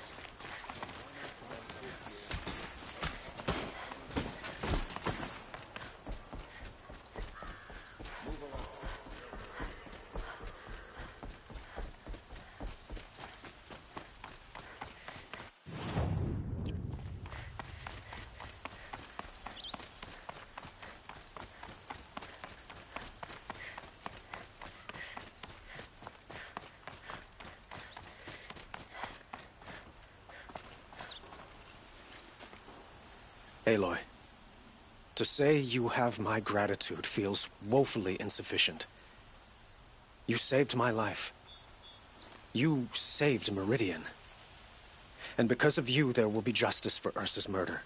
Aloy, to say you have my gratitude feels woefully insufficient. You saved my life. You saved Meridian. And because of you, there will be justice for Ursa's murder.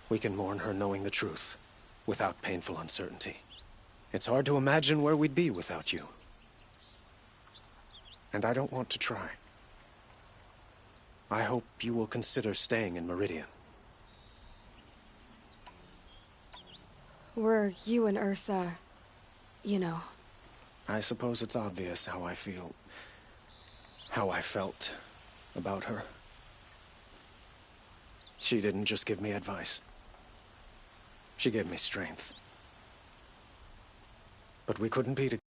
We can mourn her knowing the truth, without painful uncertainty. It's hard to imagine where we'd be without you. And I don't want to try. I hope you will consider staying in Meridian. Were you and Ursa, you know... I suppose it's obvious how I feel... how I felt about her. She didn't just give me advice. She gave me strength. But we couldn't be together.